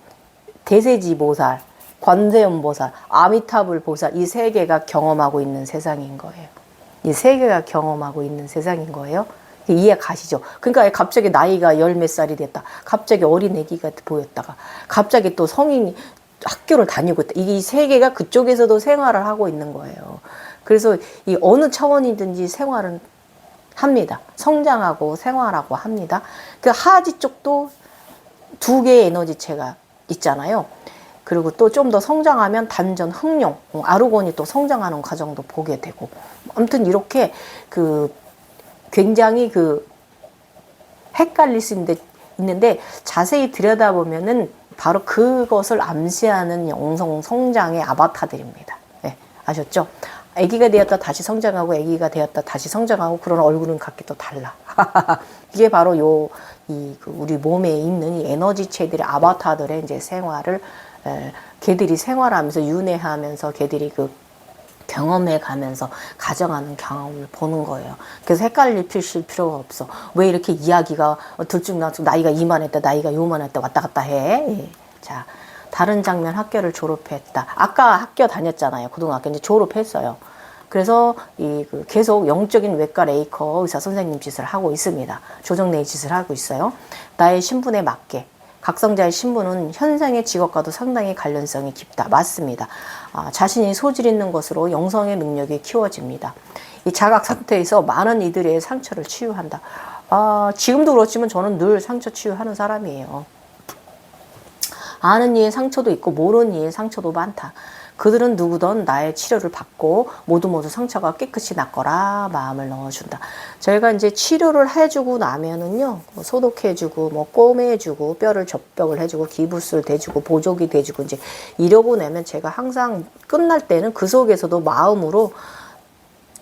대세지보살, 관세음보살, 아미타불 보살, 이 세 개가 경험하고 있는 세상인 거예요. 이 세 개가 경험하고 있는 세상인 거예요. 이해 가시죠? 그러니까 갑자기 나이가 열 몇 살이 됐다. 갑자기 어린 애기가 보였다가 갑자기 또 성인이 학교를 다니고 있다. 이 세 개가 그쪽에서도 생활을 하고 있는 거예요. 그래서 이 어느 차원이든지 생활은 합니다. 성장하고 생활하고 합니다. 그 하지 쪽도 두 개의 에너지체가 있잖아요. 그리고 또 좀 더 성장하면 단전, 흑룡, 아르곤이 또 성장하는 과정도 보게 되고. 아무튼 이렇게 굉장히 헷갈릴 수 있는데 자세히 들여다보면은 바로 그것을 암시하는 영성 성장의 아바타들입니다. 네, 아셨죠? 아기가 되었다 다시 성장하고, 아기가 되었다 다시 성장하고, 그런 얼굴은 각기 또 달라. 이게 바로 우리 몸에 있는 이 에너지체들의 아바타들의 이제 생활을, 걔들이 생활하면서 윤회하면서 걔들이 경험해 가면서 가져가는 경험을 보는 거예요. 그래서 헷갈릴 필요가 없어. 왜 이렇게 이야기가 들쭉날쭉 나이가 이만했다, 나이가 요만했다 왔다 갔다 해. 예. 자, 다른 장면. 학교를 졸업했다. 아까 학교 다녔잖아요. 고등학교. 이제 졸업했어요. 그래서 계속 영적인 외과 레이커 의사 선생님 짓을 하고 있습니다. 조정내의 짓을 하고 있어요. 나의 신분에 맞게. 각성자의 신분은 현생의 직업과도 상당히 관련성이 깊다. 맞습니다. 자신이 소질 있는 것으로 영성의 능력이 키워집니다. 이 자각 상태에서 많은 이들의 상처를 치유한다. 지금도 그렇지만 저는 늘 상처 치유하는 사람이에요. 아는 이의 상처도 있고 모르는 이의 상처도 많다. 그들은 누구든 나의 치료를 받고 모두 상처가 깨끗이 낫거라 마음을 넣어준다. 저희가 이제 치료를 해주고 나면은요, 소독해주고, 꼬매주고, 뼈를 접벽을 해주고, 기부술 대주고, 보조기 대주고, 이제 이러고 나면 제가 항상 끝날 때는 그 속에서도 마음으로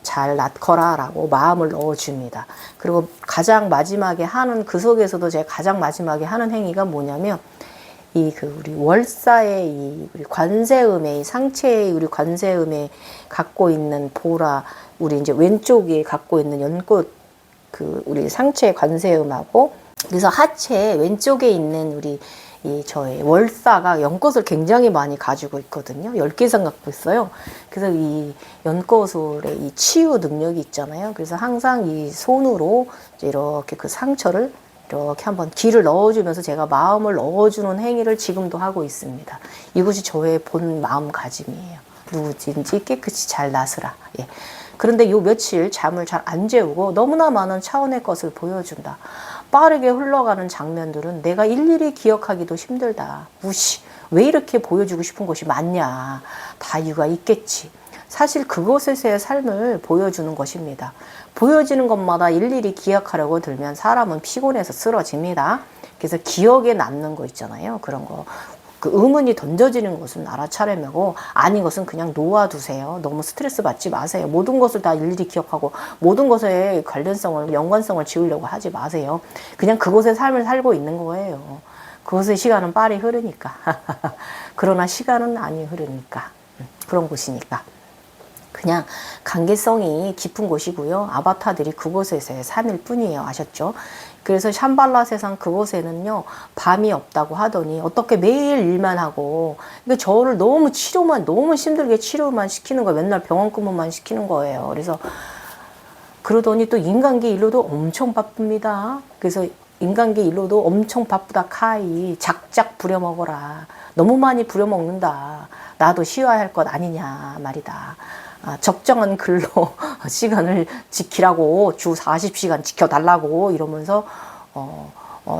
잘 낫거라 라고 마음을 넣어줍니다. 그리고 가장 마지막에 하는, 그 속에서도 제가 가장 마지막에 하는 행위가 뭐냐면, 우리 월사의 우리 관세음의 상체의 우리 관세음에 갖고 있는 보라, 우리 이제 왼쪽에 갖고 있는 연꽃, 우리 상체 관세음하고, 그래서 하체 왼쪽에 있는 우리 저의 월사가 연꽃을 굉장히 많이 가지고 있거든요. 10개 이상 갖고 있어요. 그래서 이 연꽃의 이 치유 능력이 있잖아요. 그래서 항상 이 손으로 이렇게 그 상처를 이렇게 한번 기를 넣어주면서 제가 마음을 넣어주는 행위를 지금도 하고 있습니다. 이것이 저의 본 마음가짐이에요. 누구든지 깨끗이 잘 나서라. 예. 그런데 요 며칠 잠을 잘 안 재우고 너무나 많은 차원의 것을 보여준다. 빠르게 흘러가는 장면들은 내가 일일이 기억하기도 힘들다. 무시. 왜 이렇게 보여주고 싶은 것이 많냐. 다 이유가 있겠지. 사실 그곳에서의 삶을 보여주는 것입니다. 보여지는 것마다 일일이 기억하려고 들면 사람은 피곤해서 쓰러집니다. 그래서 기억에 남는 거 있잖아요. 그런 거. 그 의문이 던져지는 것은 알아차려매고 아닌 것은 그냥 놓아두세요. 너무 스트레스 받지 마세요. 모든 것을 다 일일이 기억하고 모든 것에 관련성을 연관성을 지으려고 하지 마세요. 그냥 그곳의 삶을 살고 있는 거예요. 그곳의 시간은 빠르게 흐르니까. 그러나 시간은 많이 흐르니까. 그런 곳이니까. 그냥 관계성이 깊은 곳이고요. 아바타들이 그곳에서의 삶일 뿐이에요. 아셨죠? 그래서 샴발라 세상 그곳에는요, 밤이 없다고 하더니 어떻게 매일 일만 하고, 그러니까 저를 너무 치료만, 너무 힘들게 치료만 시키는 거예요. 맨날 병원 근무만 시키는 거예요. 그래서 그러더니 또 인간계 일로도 엄청 바쁩니다. 그래서 인간계 일로도 엄청 바쁘다 카이. 작작 부려먹어라. 너무 많이 부려먹는다. 나도 쉬어야 할 것 아니냐 말이다. 적정한 근로 시간을 지키라고 주 40시간 지켜달라고 이러면서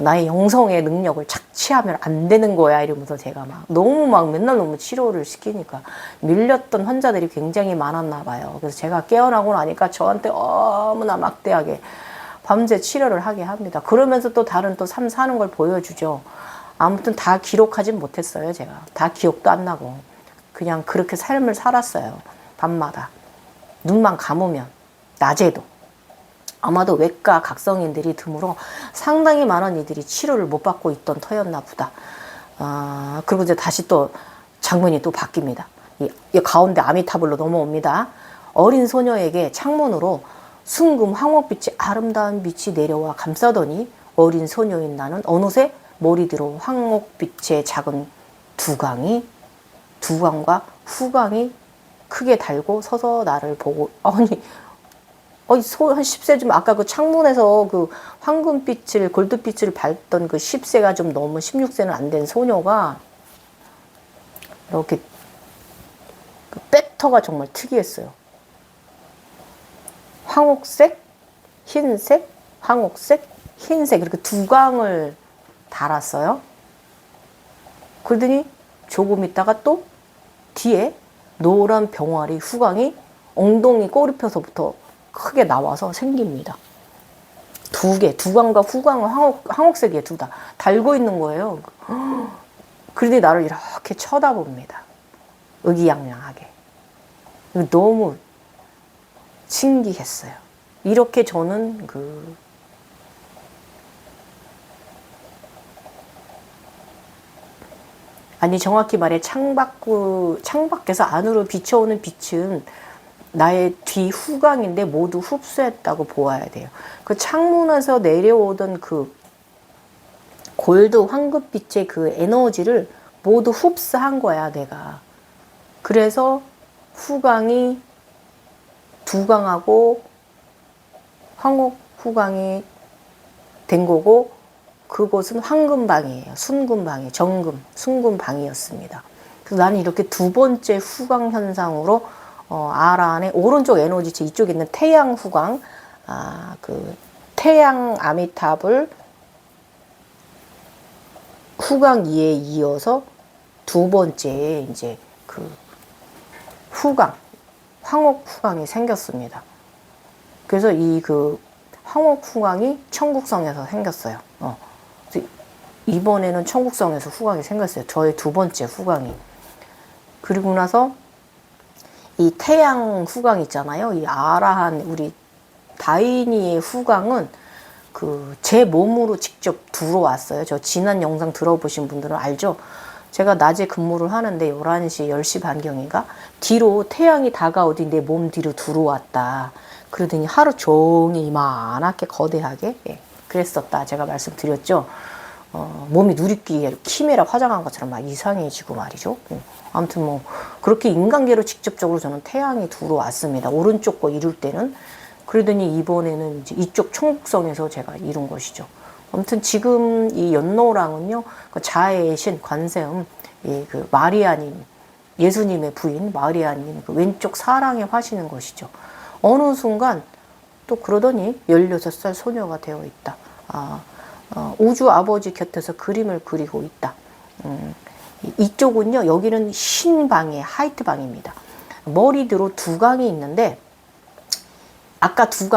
나의 영성의 능력을 착취하면 안 되는 거야 이러면서 제가 막 너무 막 맨날 너무 치료를 시키니까 밀렸던 환자들이 굉장히 많았나 봐요. 그래서 제가 깨어나고 나니까 저한테 너무나 막대하게 밤새 치료를 하게 합니다. 그러면서 또 다른 또 삶 사는 걸 보여주죠. 아무튼 다 기록하진 못했어요. 제가 다 기억도 안 나고 그냥 그렇게 삶을 살았어요. 밤마다 눈만 감으면 낮에도 아마도 외과 각성인들이 드물어 상당히 많은 이들이 치료를 못 받고 있던 터였나 보다. 그리고 이제 다시 또 장면이 또 바뀝니다. 이 가운데 아미타불로 넘어옵니다. 어린 소녀에게 창문으로 순금 황옥빛이 아름다운 빛이 내려와 감싸더니 어린 소녀인 나는 어느새 머리뒤로 황옥빛의 작은 두광과 후광이 크게 달고 서서 나를 보고 한 10세 좀 아까 그 창문에서 그 황금빛을 골드빛을 밟던 그 10세가 좀 넘은 16세는 안 된 소녀가 이렇게 그 백터가 정말 특이했어요. 황옥색, 흰색, 황옥색, 흰색 이렇게 두광을 달았어요. 그러더니 조금 있다가 또 뒤에 노란 병아리 후광이 엉덩이 꼬리표서부터 크게 나와서 생깁니다. 두 개, 두광과 후광은 황옥색이에요. 둘 다 달고 있는 거예요. 그러더니 나를 이렇게 쳐다봅니다. 의기양양하게. 너무 신기했어요. 이렇게 저는 정확히 말해 창밖에서 안으로 비춰오는 빛은 나의 뒤 후광인데 모두 흡수했다고 보아야 돼요. 그 창문에서 내려오던 그 골드 황금빛의 그 에너지를 모두 흡수한 거야, 내가. 그래서 후광이 두광하고 황옥 후광이 된 거고 그곳은 황금방이에요. 순금방이 순금방이었습니다. 그래서 나는 이렇게 두 번째 후광 현상으로 아라 안에 오른쪽 에너지체 이쪽에 있는 태양 후광, 그 태양 아미탑을 후광 2에 이어서 두 번째 이제 그 후광, 황옥 후광이 생겼습니다. 그래서 이 그 황옥 후광이 천국성에서 생겼어요. 이번에는 천국성에서 후광이 생겼어요. 저의 두 번째 후광이. 그리고 나서 이 태양 후광 있잖아요. 이 아라한 우리 다인이의 후광은 제 몸으로 직접 들어왔어요. 저 지난 영상 들어보신 분들은 알죠? 제가 낮에 근무를 하는데 11시, 10시 반경인가? 뒤로 태양이 다가오더니 내 몸 뒤로 들어왔다. 그러더니 하루 종일 이만하게 거대하게 그랬었다. 제가 말씀드렸죠. 몸이 누리끼에 키메라 화장한 것처럼 막 이상해지고 말이죠. 아무튼 뭐 그렇게 인간계로 직접적으로 저는 태양이 들어왔습니다. 오른쪽 거 이룰 때는. 그러더니 이번에는 이제 이쪽 천국성에서 제가 이룬 것이죠. 아무튼 지금 이 연노랑은요, 그 자애의 신 관세음, 그 마리아님, 예수님의 부인 마리아님 그 왼쪽 사랑에 화시는 것이죠. 어느 순간 또 그러더니 16살 소녀가 되어 있다. 우주 아버지 곁에서 그림을 그리고 있다. 이쪽은요, 여기는 흰 방에 하이트 방입니다. 머리뒤로 두 강이 있는데, 아까 두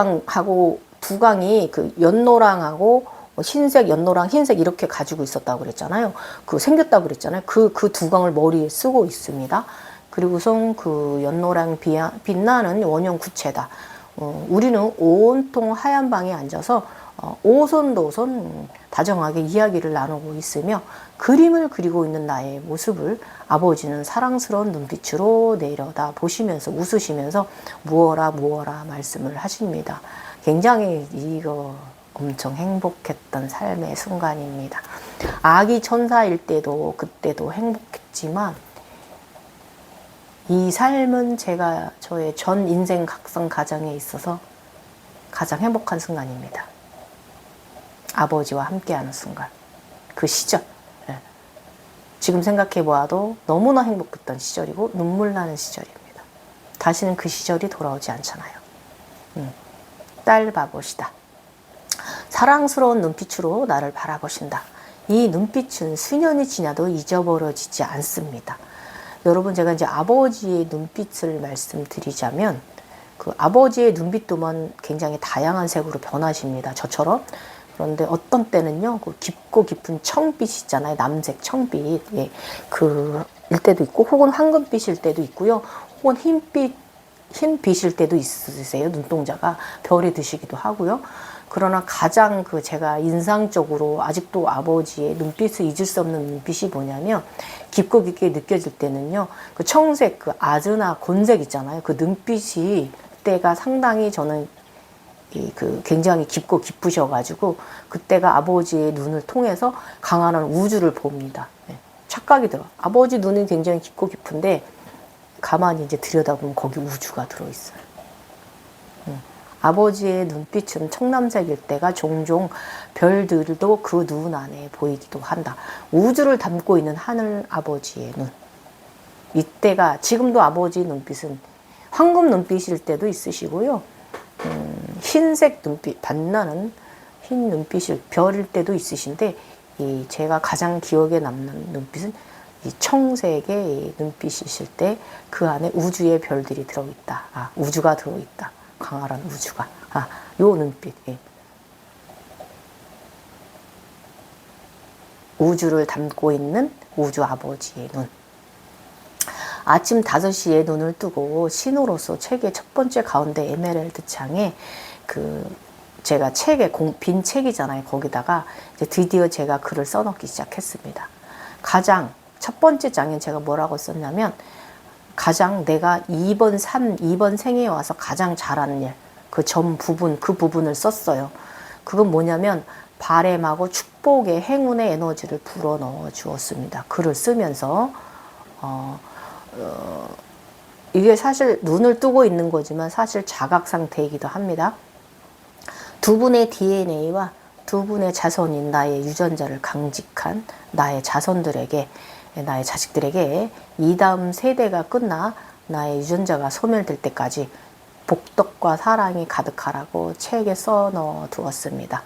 강이 그 연노랑하고 흰색, 연노랑, 흰색 이렇게 가지고 있었다고 그랬잖아요. 생겼다고 그랬잖아요. 그 두 강을 머리에 쓰고 있습니다. 그리고선 그 연노랑 빛나는 원형 구체다. 우리는 온통 하얀 방에 앉아서 오손도손 다정하게 이야기를 나누고 있으며 그림을 그리고 있는 나의 모습을 아버지는 사랑스러운 눈빛으로 내려다 보시면서 웃으시면서 무어라 말씀을 하십니다. 굉장히 이거 엄청 행복했던 삶의 순간입니다. 아기 천사일 때도 그때도 행복했지만 이 삶은 제가 저의 전 인생 각성 가정에 있어서 가장 행복한 순간입니다. 아버지와 함께하는 순간, 그 시절. 지금 생각해 보아도 너무나 행복했던 시절이고 눈물 나는 시절입니다. 다시는 그 시절이 돌아오지 않잖아요. 딸 바보시다. 사랑스러운 눈빛으로 나를 바라보신다. 이 눈빛은 수년이 지나도 잊어버려지지 않습니다. 여러분, 제가 이제 아버지의 눈빛을 말씀드리자면 그 아버지의 눈빛 또한 굉장히 다양한 색으로 변하십니다. 저처럼. 그런데 어떤 때는요, 그 깊고 깊은 청빛이 있잖아요. 남색 청빛. 그일 때도 있고, 혹은 황금빛일 때도 있고요. 혹은 흰빛일 때도 있으세요. 눈동자가 별이 드시기도 하고요. 그러나 가장 제가 인상적으로 아직도 아버지의 눈빛을 잊을 수 없는 눈빛이 뭐냐면, 깊고 깊게 느껴질 때는요, 그 청색, 그 아즈나 곤색 있잖아요. 그 눈빛이 때가 상당히 저는 굉장히 깊고 깊으셔가지고, 그때가 아버지의 눈을 통해서 강한 우주를 봅니다. 착각이 들어. 아버지 눈이 굉장히 깊고 깊은데, 가만히 이제 들여다보면 거기 우주가 들어있어요. 아버지의 눈빛은 청남색일 때가 종종 별들도 그 눈 안에 보이기도 한다. 우주를 담고 있는 하늘 아버지의 눈. 이때가, 지금도 아버지 눈빛은 황금 눈빛일 때도 있으시고요. 흰색 눈빛, 빛나는 흰 눈빛일 별일 때도 있으신데, 제가 가장 기억에 남는 눈빛은 이 청색의 눈빛이실 때 그 안에 우주의 별들이 들어있다. 우주가 들어있다. 강렬한 우주가. 요 눈빛. 우주를 담고 있는 우주 아버지의 눈. 아침 5시에 눈을 뜨고 신호로서 책의 첫 번째 가운데 에메랄드 창에 제가 책에 빈 책이잖아요. 거기다가 이제 드디어 제가 글을 써넣기 시작했습니다. 가장 첫 번째 장엔 제가 뭐라고 썼냐면, 가장 내가 이번 생에 와서 가장 잘한 일, 그 부분을 썼어요. 그건 뭐냐면 바램하고 축복의 행운의 에너지를 불어넣어 주었습니다. 글을 쓰면서 이게 사실 눈을 뜨고 있는 거지만 사실 자각 상태이기도 합니다. 두 분의 DNA와 두 분의 자손인 나의 유전자를 강직한 나의 자손들에게, 나의 자식들에게 이 다음 세대가 끝나 나의 유전자가 소멸될 때까지 복덕과 사랑이 가득하라고 책에 써넣어 두었습니다.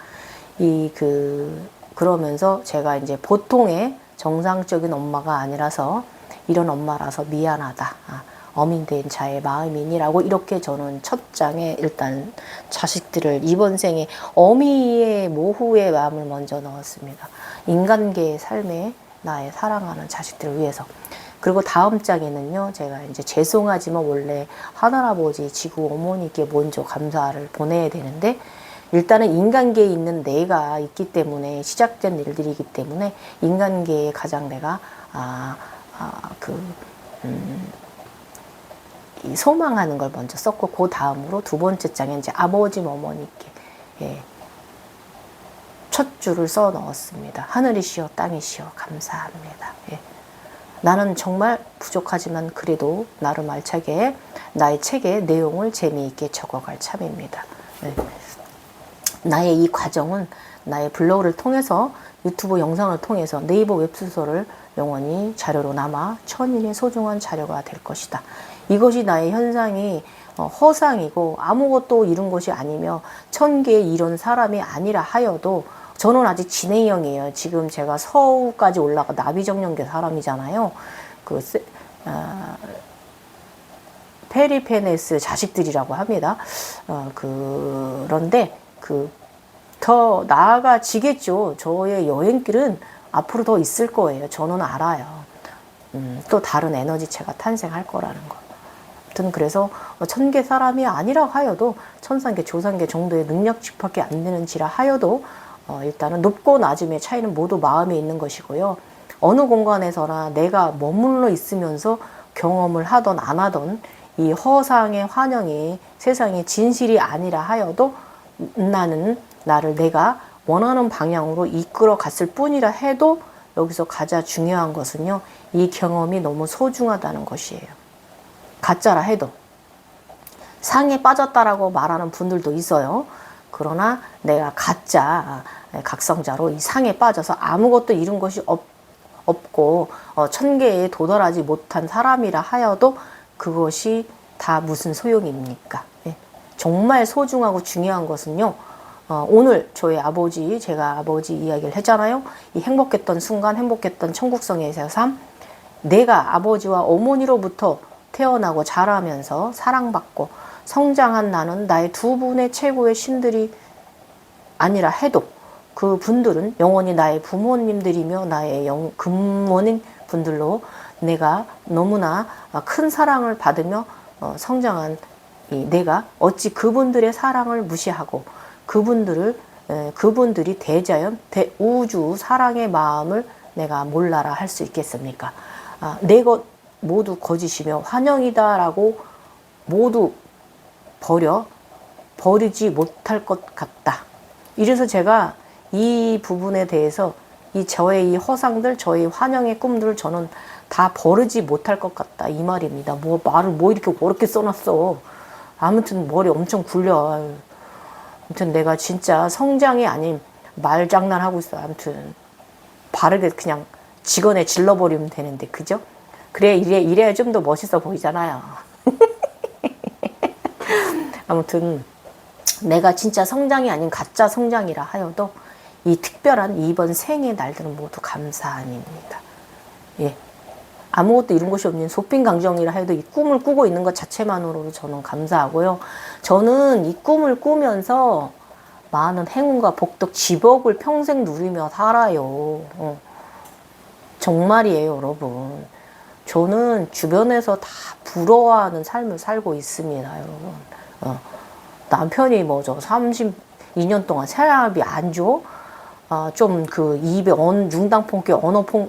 그러면서 제가 이제 보통의 정상적인 엄마가 아니라서 이런 엄마라서 미안하다. 어민된 자의 마음이니라고 이렇게 저는 첫 장에 일단 자식들을 이번 생에 어미의 모후의 마음을 먼저 넣었습니다. 인간계의 삶에 나의 사랑하는 자식들을 위해서. 그리고 다음 장에는요, 제가 이제 죄송하지만 원래 하늘아버지 지구 어머니께 먼저 감사를 보내야 되는데, 일단은 인간계에 있는 내가 있기 때문에, 시작된 일들이기 때문에 인간계에 가장 내가 이 소망하는 걸 먼저 썼고, 그 다음으로 두 번째 장에 이제 아버지 어머니께 첫 줄을 써 넣었습니다. 하늘이시여 땅이시여 감사합니다. 나는 정말 부족하지만 그래도 나름 알차게 나의 책의 내용을 재미있게 적어갈 참입니다. 나의 이 과정은 나의 블로그를 통해서 유튜브 영상을 통해서 네이버 웹소설을 영원히 자료로 남아 천인의 소중한 자료가 될 것이다. 이것이 나의 현상이 허상이고 아무것도 이룬 것이 아니며 천계에 이룬 사람이 아니라 하여도 저는 아직 진행형이에요. 지금 제가 서우까지 올라가 나비정년계 사람이잖아요. 페리페네스 자식들이라고 합니다. 그런데 더 나아가지겠죠. 저의 여행길은 앞으로 더 있을 거예요. 저는 알아요. 또 다른 에너지체가 탄생할 거라는 거. 아무튼 그래서 천계 사람이 아니라 하여도 천상계, 조상계 정도의 능력치밖에 안 되는지라 하여도 일단은 높고 낮음의 차이는 모두 마음에 있는 것이고요. 어느 공간에서나 내가 머물러 있으면서 경험을 하던 안 하던 이 허상의 환영이 세상의 진실이 아니라 하여도 나는 나를 내가 원하는 방향으로 이끌어 갔을 뿐이라 해도 여기서 가장 중요한 것은요. 이 경험이 너무 소중하다는 것이에요. 가짜라 해도. 상에 빠졌다라고 말하는 분들도 있어요. 그러나 내가 가짜 각성자로 이 상에 빠져서 아무것도 이룬 것이 없고 천계에 도달하지 못한 사람이라 하여도 그것이 다 무슨 소용입니까? 예. 정말 소중하고 중요한 것은요. 오늘 저희 아버지, 제가 아버지 이야기를 했잖아요. 이 행복했던 순간, 행복했던 천국성에서의 삶. 내가 아버지와 어머니로부터 태어나고 자라면서 사랑받고 성장한 나는 나의 두 분의 최고의 신들이 아니라 해도 그 분들은 영원히 나의 부모님들이며 나의 근원인 분들로 내가 너무나 큰 사랑을 받으며 성장한 내가 어찌 그분들의 사랑을 무시하고 그분들이 대자연, 대우주 사랑의 마음을 내가 몰라라 할 수 있겠습니까? 내 것 모두 거짓이며 환영이다라고 모두 버리지 못할 것 같다. 이래서 제가 이 부분에 대해서 저의 이 허상들, 저의 환영의 꿈들을 저는 다 버리지 못할 것 같다. 이 말입니다. 말을 이렇게 어렵게 써놨어. 아무튼 머리 엄청 굴려. 아무튼 내가 진짜 성장이 아닌 말장난하고 있어. 아무튼 바르게 그냥 직원에 질러버리면 되는데, 그죠? 그래, 이래야 좀 더 멋있어 보이잖아요. 아무튼 내가 진짜 성장이 아닌 가짜 성장이라 하여도 이 특별한 이번 생의 날들은 모두 감사함입니다. 예. 아무것도 이룬 것이 없는 소핀강정이라 해도 이 꿈을 꾸고 있는 것 자체만으로도 저는 감사하고요. 저는 이 꿈을 꾸면서 많은 행운과 복덕, 지복을 평생 누리며 살아요. 정말이에요, 여러분. 저는 주변에서 다 부러워하는 삶을 살고 있습니다, 여러분. 남편이 32년 동안 생활비 안 줘? 좀 입에 융당폭격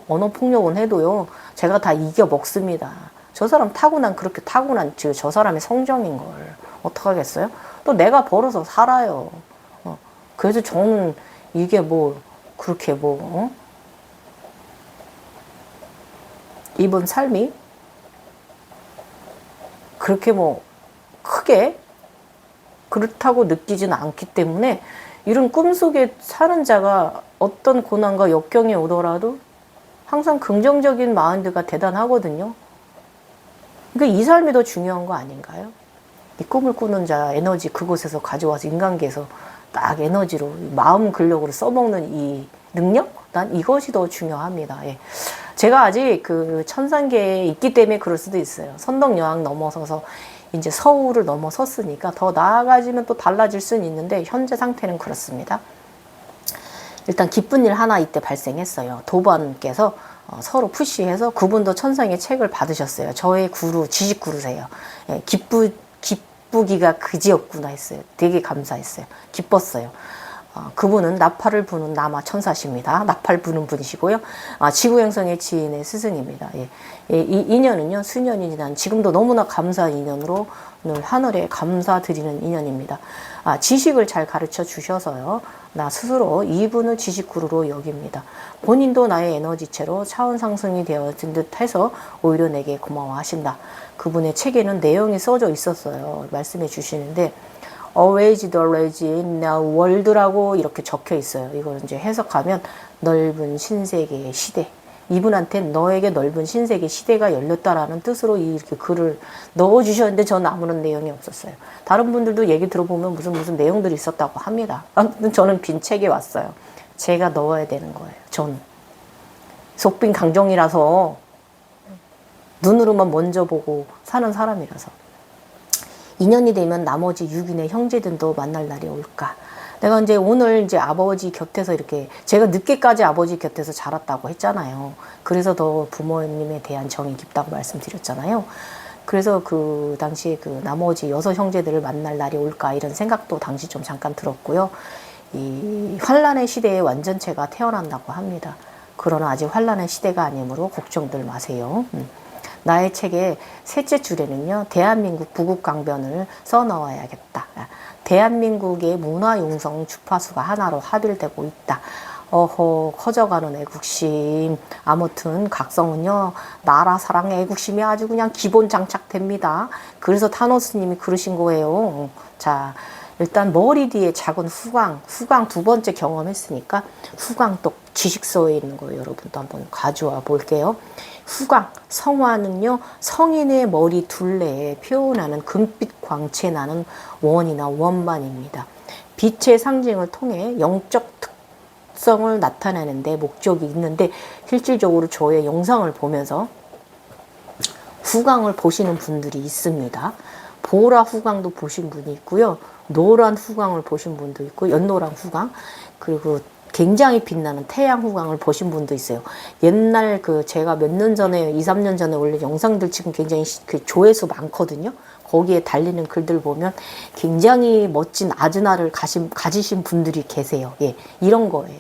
언어폭력은 해도요, 제가 다 이겨 먹습니다. 저 사람 그렇게 타고난 저 사람의 성정인 걸 어떡하겠어요? 또 내가 벌어서 살아요. 그래서 저는 이게 그렇게 이번 삶이 그렇게 크게 그렇다고 느끼지는 않기 때문에 이런 꿈속에 사는 자가 어떤 고난과 역경이 오더라도 항상 긍정적인 마인드가 대단하거든요. 그러니까 이 삶이 더 중요한 거 아닌가요? 이 꿈을 꾸는 자 에너지 그곳에서 가져와서 인간계에서 딱 에너지로 마음 근력으로 써먹는 이 능력? 난 이것이 더 중요합니다. 예. 제가 아직 천상계에 있기 때문에 그럴 수도 있어요. 선덕여왕 넘어서서 이제 서울을 넘어섰으니까 더 나아가지면 또 달라질 수는 있는데 현재 상태는 그렇습니다. 일단 기쁜 일 하나 이때 발생했어요. 도반께서 서로 푸시해서 그분도 천상의 책을 받으셨어요. 저의 구루, 지식 구루세요. 예, 기쁘기가 그지였구나 했어요. 되게 감사했어요. 기뻤어요. 그분은 나팔을 부는 남아 천사십니다. 나팔 부는 분이시고요. 지구행성의 지인의 스승입니다. 예. 이 인연은요, 수년이 지난 지금도 너무나 감사한 인연으로 늘 하늘에 감사드리는 인연입니다. 지식을 잘 가르쳐 주셔서요, 나 스스로 이분을 지식구루로 여깁니다. 본인도 나의 에너지체로 차원 상승이 되어진 듯 해서 오히려 내게 고마워하신다. 그분의 책에는 내용이 써져 있었어요. 말씀해 주시는데, Always the always in the world라고 이렇게 적혀 있어요. 이걸 이제 해석하면 넓은 신세계의 시대. 이분한테 너에게 넓은 신세계 시대가 열렸다라는 뜻으로 이렇게 글을 넣어주셨는데 저는 아무런 내용이 없었어요. 다른 분들도 얘기 들어보면 무슨 내용들이 있었다고 합니다. 아무튼 저는 빈 책에 왔어요. 제가 넣어야 되는 거예요. 저는. 속빈 강정이라서 눈으로만 먼저 보고 사는 사람이라서. 인연이 되면 나머지 6인의 형제들도 만날 날이 올까. 내가 이제 오늘 이제 아버지 곁에서 이렇게 제가 늦게까지 아버지 곁에서 자랐다고 했잖아요. 그래서 더 부모님에 대한 정이 깊다고 말씀드렸잖아요. 그래서 그 당시에 그 나머지 6 형제들을 만날 날이 올까 이런 생각도 당시 좀 잠깐 들었고요. 이 환란의 시대에 완전체가 태어난다고 합니다. 그러나 아직 환란의 시대가 아니므로 걱정들 마세요. 나의 책의 셋째 줄에는요, 대한민국 부국강변을 써넣어야겠다. 대한민국의 문화융성 주파수가 하나로 합일되고 있다. 어허, 커져가는 애국심. 아무튼 각성은요, 나라 사랑 애국심이 아주 그냥 기본 장착됩니다. 그래서 타노스님이 그러신 거예요. 자, 일단 머리 뒤에 작은 후광 2번째 경험했으니까 후광 또 지식서에 있는 거 여러분도 한번 가져와 볼게요. 후광, 성화는요, 성인의 머리 둘레에 표현하는 금빛 광채 나는 원이나 원반입니다. 빛의 상징을 통해 영적 특성을 나타내는 데 목적이 있는데 실질적으로 저의 영상을 보면서 후광을 보시는 분들이 있습니다. 보라 후광도 보신 분이 있고요. 노란 후광을 보신 분도 있고, 연노란 후광, 그리고 굉장히 빛나는 태양 후광을 보신 분도 있어요. 옛날 그 제가 몇 년 전에, 2, 3년 전에 올린 영상들 지금 굉장히 그 조회수 많거든요. 거기에 달리는 글들 보면 굉장히 멋진 아즈나를 가지신 분들이 계세요. 예, 이런 거예요.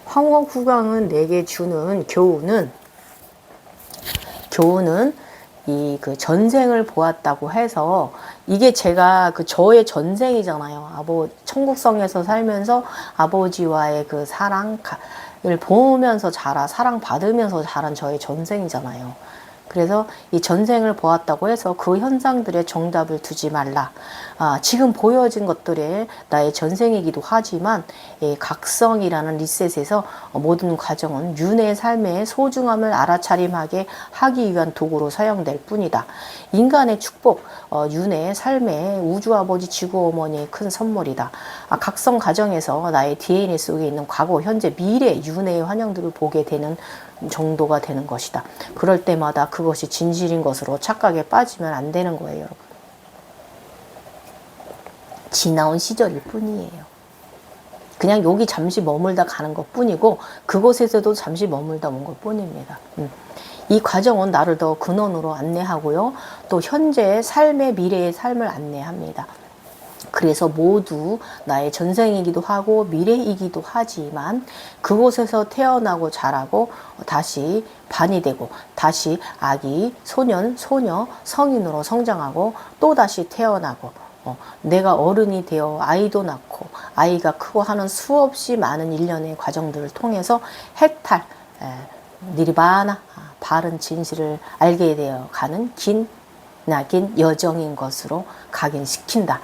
황홀 후광은 내게 주는 교훈은 이 그 전생을 보았다고 해서 이게 제가 그 저의 전생이잖아요. 천국성에서 살면서 아버지와의 그 사랑을 보면서 사랑 받으면서 자란 저의 전생이잖아요. 그래서 이 전생을 보았다고 해서 그 현상들의 정답을 두지 말라. 지금 보여진 것들의 나의 전생이기도 하지만 각성이라는 리셋에서 모든 과정은 윤의 삶의 소중함을 알아차림하게 하기 위한 도구로 사용될 뿐이다. 인간의 축복, 윤의 삶에 우주아버지 지구어머니의 큰 선물이다. 각성 과정에서 나의 DNA 속에 있는 과거, 현재, 미래 윤의 환영들을 보게 되는 정도가 되는 것이다. 그럴 때마다 그것이 진실인 것으로 착각에 빠지면 안 되는 거예요, 여러분. 지나온 시절일 뿐이에요. 그냥 여기 잠시 머물다 가는 것 뿐이고 그곳에서도 잠시 머물다 온 것 뿐입니다. 이 과정은 나를 더 근원으로 안내하고요. 또 현재의 삶의 미래의 삶을 안내합니다. 그래서 모두 나의 전생이기도 하고 미래이기도 하지만 그곳에서 태어나고 자라고 다시 반이 되고 다시 아기, 소년, 소녀, 성인으로 성장하고 또다시 태어나고 내가 어른이 되어 아이도 낳고 아이가 크고 하는 수없이 많은 일련의 과정들을 통해서 해탈, 니르바나, 바른 진실을 알게 되어 가는 긴 여정인 것으로 각인시킨다.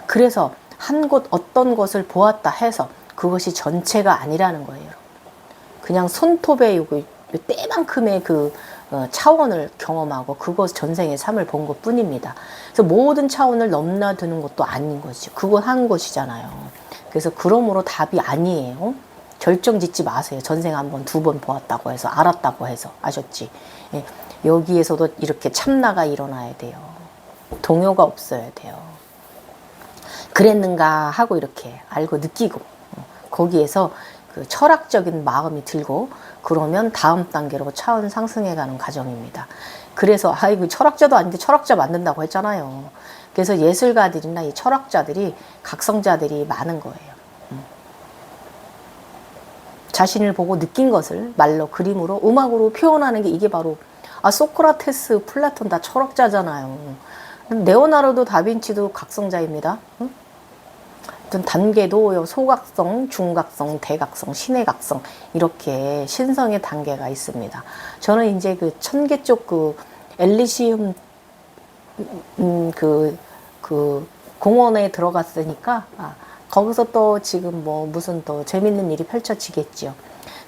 그래서 한 곳 어떤 것을 보았다 해서 그것이 전체가 아니라는 거예요. 그냥 손톱에 요 때만큼의 그 차원을 경험하고 그것 전생의 삶을 본 것 뿐입니다. 그래서 모든 차원을 넘나드는 것도 아닌 것이죠. 그건 한 것이잖아요. 그래서 그러므로 답이 아니에요. 결정 짓지 마세요. 전생 한 번, 2번 보았다고 해서, 알았다고 해서. 아셨지? 예. 여기에서도 이렇게 참나가 일어나야 돼요. 동요가 없어야 돼요. 그랬는가 하고 이렇게 알고 느끼고 거기에서 그 철학적인 마음이 들고 그러면 다음 단계로 차원 상승해가는 과정입니다. 그래서 이거 철학자도 아닌데 철학자 만든다고 했잖아요. 그래서 예술가들이나 이 철학자들이 각성자들이 많은 거예요. 자신을 보고 느낀 것을 말로, 그림으로, 음악으로 표현하는 게 이게 바로 소크라테스, 플라톤 다 철학자잖아요. 레오나르도 다빈치도 각성자입니다. 단계도 소각성, 중각성, 대각성, 신의 각성 이렇게 신성의 단계가 있습니다. 저는 이제 그 천계 쪽 그 엘리시움 공원에 들어갔으니까 거기서 또 지금 뭐 무슨 또 재밌는 일이 펼쳐지겠죠.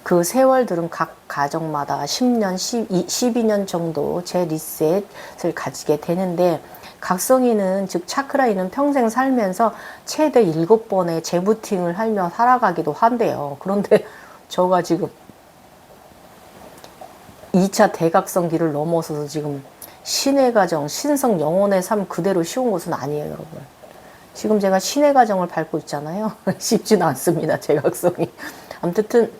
그 세월들은 각 가정마다 10년, 12년 정도 재리셋을 가지게 되는데, 각성이는 즉 차크라인은 평생 살면서 최대 7번의 재부팅을 하며 살아가기도 한대요. 그런데 저가 지금 2차 대각성기를 넘어서서 지금 신의 가정, 신성 영혼의 삶 그대로 쉬운 것은 아니에요, 여러분. 지금 제가 신의 가정을 밟고 있잖아요. 쉽지는 않습니다, 대각성이. 아무튼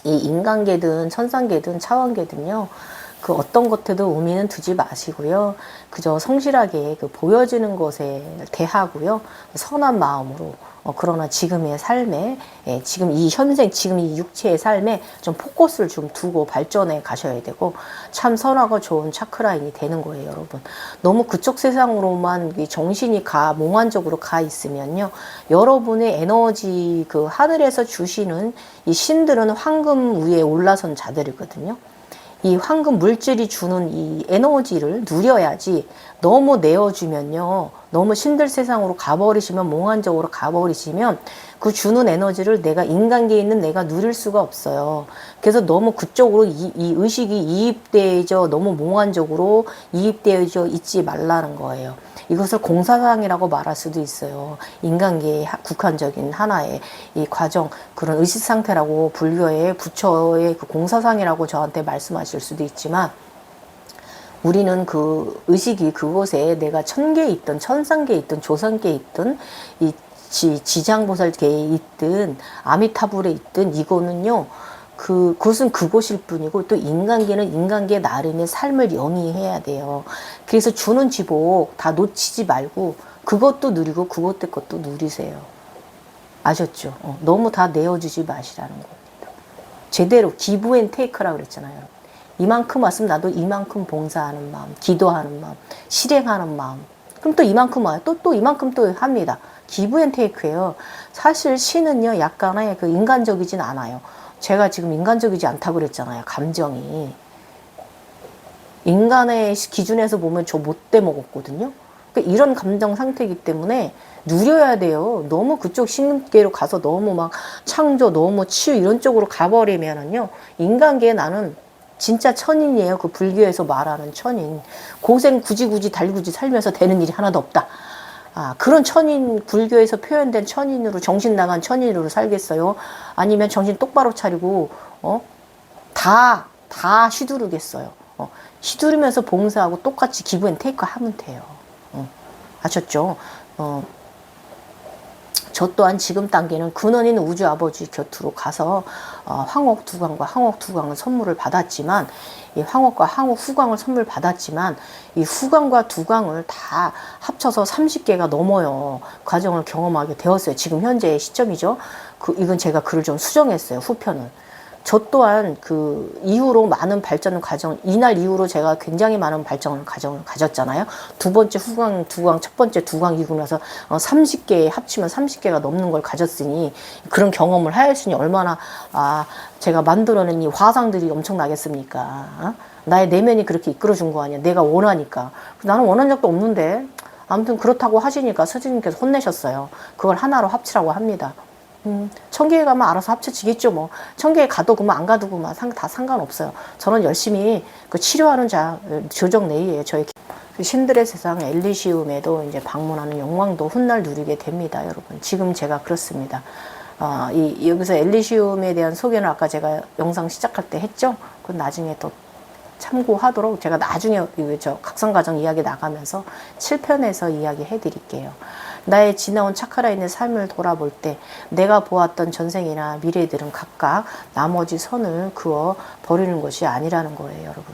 이 인간계든 천상계든 차원계든요, 그 어떤 것에도 의미는 두지 마시고요. 그저 성실하게 그 보여지는 것에 대하고요. 선한 마음으로 그러나 지금의 삶에, 지금 이 현생, 지금 이 육체의 삶에 좀 포커스를 좀 두고 발전해 가셔야 되고, 참 선하고 좋은 차크라인이 되는 거예요, 여러분. 너무 그쪽 세상으로만 정신이 몽환적으로 가 있으면요, 여러분의 에너지, 그 하늘에서 주시는 이 신들은 황금 위에 올라선 자들이거든요. 이 황금 물질이 주는 이 에너지를 누려야지, 너무 내어주면요, 너무 신들 세상으로 가버리시면, 몽환적으로 가버리시면 그 주는 에너지를 내가 인간계에 있는 내가 누릴 수가 없어요. 그래서 너무 그쪽으로 이 의식이 이입되어져, 너무 몽환적으로 이입되어져 있지 말라는 거예요. 이것을 공사상이라고 말할 수도 있어요. 인간계의 국한적인 하나의 이 과정, 그런 의식 상태라고 불교의 부처의 그 공사상이라고 저한테 말씀하실 수도 있지만, 우리는 그 의식이 그곳에 내가 천계에 있든 천상계에 있든 조상계에 있든 이 지장보살계에 있든 아미타불에 있든, 이거는요, 그것은 그곳일 뿐이고, 또 인간계는 인간계 나름의 삶을 영위해야 돼요. 그래서 주는 지복 다 놓치지 말고 그것도 누리고 그것 것도 누리세요. 아셨죠? 너무 다 내어주지 마시라는 겁니다. 제대로 기브 앤 테이크라고 그랬잖아요. 이만큼 왔으면 나도 이만큼 봉사하는 마음, 기도하는 마음, 실행하는 마음. 그럼 또 이만큼 와요. 또 이만큼 또 합니다. 기브 앤 테이크예요. 사실 신은요, 약간의 그 인간적이진 않아요. 제가 지금 인간적이지 않다고 그랬잖아요. 감정이. 인간의 기준에서 보면 저 못돼 먹었거든요. 그러니까 이런 감정 상태이기 때문에 누려야 돼요. 너무 그쪽 신계로 가서 너무 막 창조, 너무 치유 이런 쪽으로 가버리면은요, 인간계에 나는 진짜 천인이에요. 그 불교에서 말하는 천인. 고생 굳이 달구지 살면서 되는 일이 하나도 없다. 그런 천인, 불교에서 표현된 천인으로, 정신 나간 천인으로 살겠어요? 아니면 정신 똑바로 차리고, 다 휘두르겠어요? 휘두르면서 봉사하고 똑같이 기브 앤 테이크 하면 돼요. 아셨죠? 저 또한 지금 단계는 근원인 우주 아버지 곁으로 가서 황옥 두광과 황옥 두광을 선물을 받았지만, 이 황옥과 황옥 후광을 선물 받았지만, 이 후광과 두광을 다 합쳐서 30개가 넘어요. 과정을 경험하게 되었어요. 지금 현재의 시점이죠. 이건 제가 글을 좀 수정했어요. 후편은. 저 또한 그 이후로 많은 발전 과정, 이날 이후로 제가 굉장히 많은 발전 과정을 가졌잖아요. 두 번째 후광, 두광, 첫 번째 두광 이고 나서 30개 합치면 30개가 넘는 걸 가졌으니, 그런 경험을 하였으니 얼마나 제가 만들어낸 이 화상들이 엄청나겠습니까? 나의 내면이 그렇게 이끌어준 거 아니야. 내가 원하니까. 나는 원한 적도 없는데, 아무튼 그렇다고 하시니까 스님께서 혼내셨어요. 그걸 하나로 합치라고 합니다. 천계에 가면 알아서 합쳐지겠죠. 뭐 천계에 가도 그만 안 가도 그만 다 상관없어요. 저는 열심히 그 치료하는 자 조정 내에 저희 신들의 세상 엘리시움에도 이제 방문하는 영광도 훗날 누리게 됩니다, 여러분. 지금 제가 그렇습니다. 여기서 엘리시움에 대한 소개는 아까 제가 영상 시작할 때 했죠. 그건 나중에 또 참고하도록 제가 나중에 저 각성과정 이야기 나가면서 7편에서 이야기해 드릴게요. 나의 지나온 차크라인의 삶을 돌아볼 때 내가 보았던 전생이나 미래들은 각각 나머지 선을 그어 버리는 것이 아니라는 거예요, 여러분.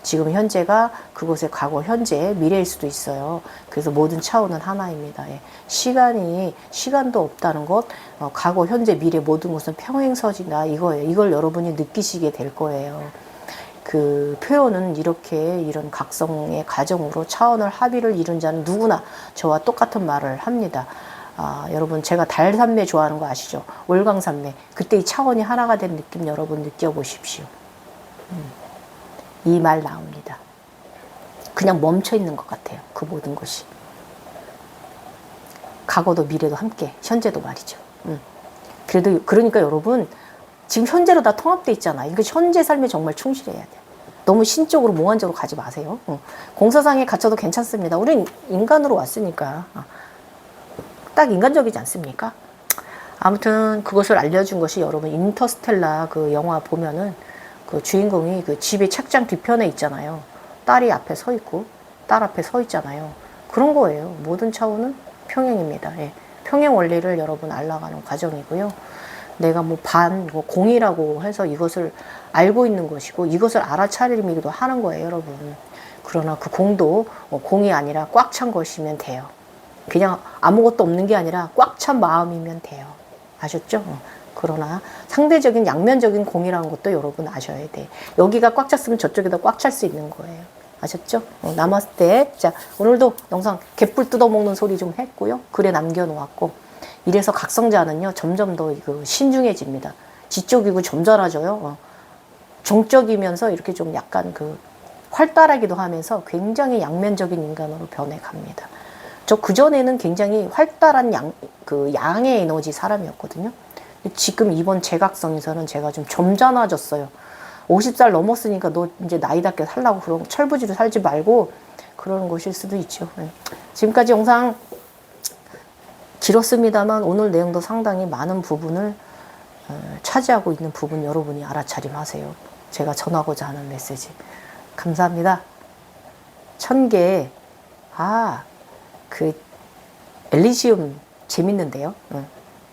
지금 현재가 그곳의 과거, 현재, 미래일 수도 있어요. 그래서 모든 차원은 하나입니다. 시간도 없다는 것, 과거, 현재, 미래 모든 것은 평행선이다 이거예요. 이걸 여러분이 느끼시게 될 거예요. 그 표현은 이렇게 이런 각성의 과정으로 차원을 합의를 이룬 자는 누구나 저와 똑같은 말을 합니다. 여러분, 제가 달산매 좋아하는 거 아시죠? 월광산매. 그때 이 차원이 하나가 된 느낌 여러분 느껴보십시오. 이 말 나옵니다. 그냥 멈춰 있는 것 같아요. 그 모든 것이. 과거도 미래도 함께, 현재도 말이죠. 그래도 그러니까 여러분 지금 현재로 다 통합돼 있잖아. 이거 현재 삶에 정말 충실해야 돼. 너무 신적으로 몽환적으로 가지 마세요. 공사상에 갇혀도 괜찮습니다. 우린 인간으로 왔으니까 딱 인간적이지 않습니까? 아무튼 그것을 알려준 것이 여러분 인터스텔라 그 영화 보면은 그 주인공이 그 집의 책장 뒤편에 있잖아요. 딸이 앞에 서 있고 딸 앞에 서 있잖아요. 그런 거예요. 모든 차원은 평행입니다. 예. 평행 원리를 여러분 알아가는 과정이고요. 내가 뭐 공이라고 해서 이것을 알고 있는 것이고 이것을 알아차림이기도 하는 거예요, 여러분. 그러나 그 공도 공이 아니라 꽉 찬 것이면 돼요. 그냥 아무것도 없는 게 아니라 꽉 찬 마음이면 돼요. 아셨죠? 그러나 상대적인 양면적인 공이라는 것도 여러분 아셔야 돼. 여기가 꽉 찼으면 저쪽에도 꽉 찰 수 있는 거예요. 아셨죠? 나마스테. 자, 오늘도 영상 개뿔 뜯어먹는 소리 좀 했고요. 글에 남겨놓았고. 이래서 각성자는요, 점점 더 신중해집니다. 지적이고 점잖아져요. 정적이면서 이렇게 좀 약간 활달하기도 하면서 굉장히 양면적인 인간으로 변해갑니다. 저 그전에는 굉장히 활달한 양의 에너지 사람이었거든요. 지금 이번 재각성에서는 제가 좀 점잖아졌어요. 50살 넘었으니까 너 이제 나이답게 살라고 그런 철부지로 살지 말고 그러는 것일 수도 있죠. 지금까지 영상 길었습니다만 오늘 내용도 상당히 많은 부분을 차지하고 있는 부분 여러분이 알아차림하세요. 제가 전하고자 하는 메시지. 감사합니다. 1000개. 그 엘리시움 재밌는데요.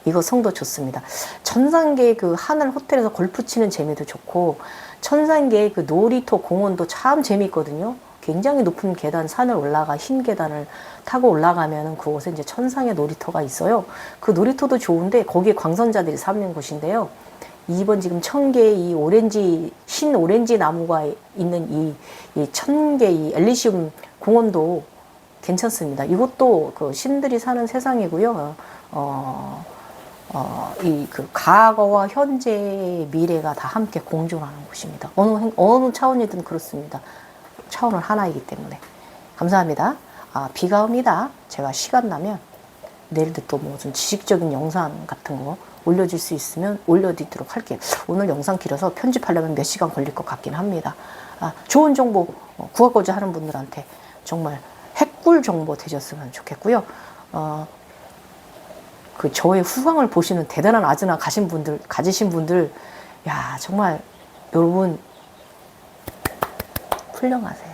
이거 성도 좋습니다. 천상계 그 하늘 호텔에서 골프 치는 재미도 좋고 천상계 그 놀이터 공원도 참 재미있거든요. 굉장히 높은 계단 산을 흰 계단을 타고 올라가면은 그곳에 이제 천상의 놀이터가 있어요. 그 놀이터도 좋은데 거기에 광선자들이 사는 곳인데요. 이번 지금 1000개의 이 흰 오렌지 나무가 있는 이 1000개 이 엘리시움 공원도 괜찮습니다. 이것도 그 신들이 사는 세상이고요. 과거와 현재, 미래가 다 함께 공존하는 곳입니다. 어느 차원이든 그렇습니다. 차원은 하나이기 때문에. 감사합니다. 비가 옵니다. 제가 시간 나면 내일도 또 무슨 지식적인 영상 같은 거 올려줄 수 있으면 올려드리도록 할게요. 오늘 영상 길어서 편집하려면 몇 시간 걸릴 것 같긴 합니다. 좋은 정보 구하고자 하는 분들한테 정말 핵꿀 정보 되셨으면 좋겠고요. 저의 후광을 보시는 대단한 아즈나 가지신 분들, 야, 정말 여러분 훌륭하세요.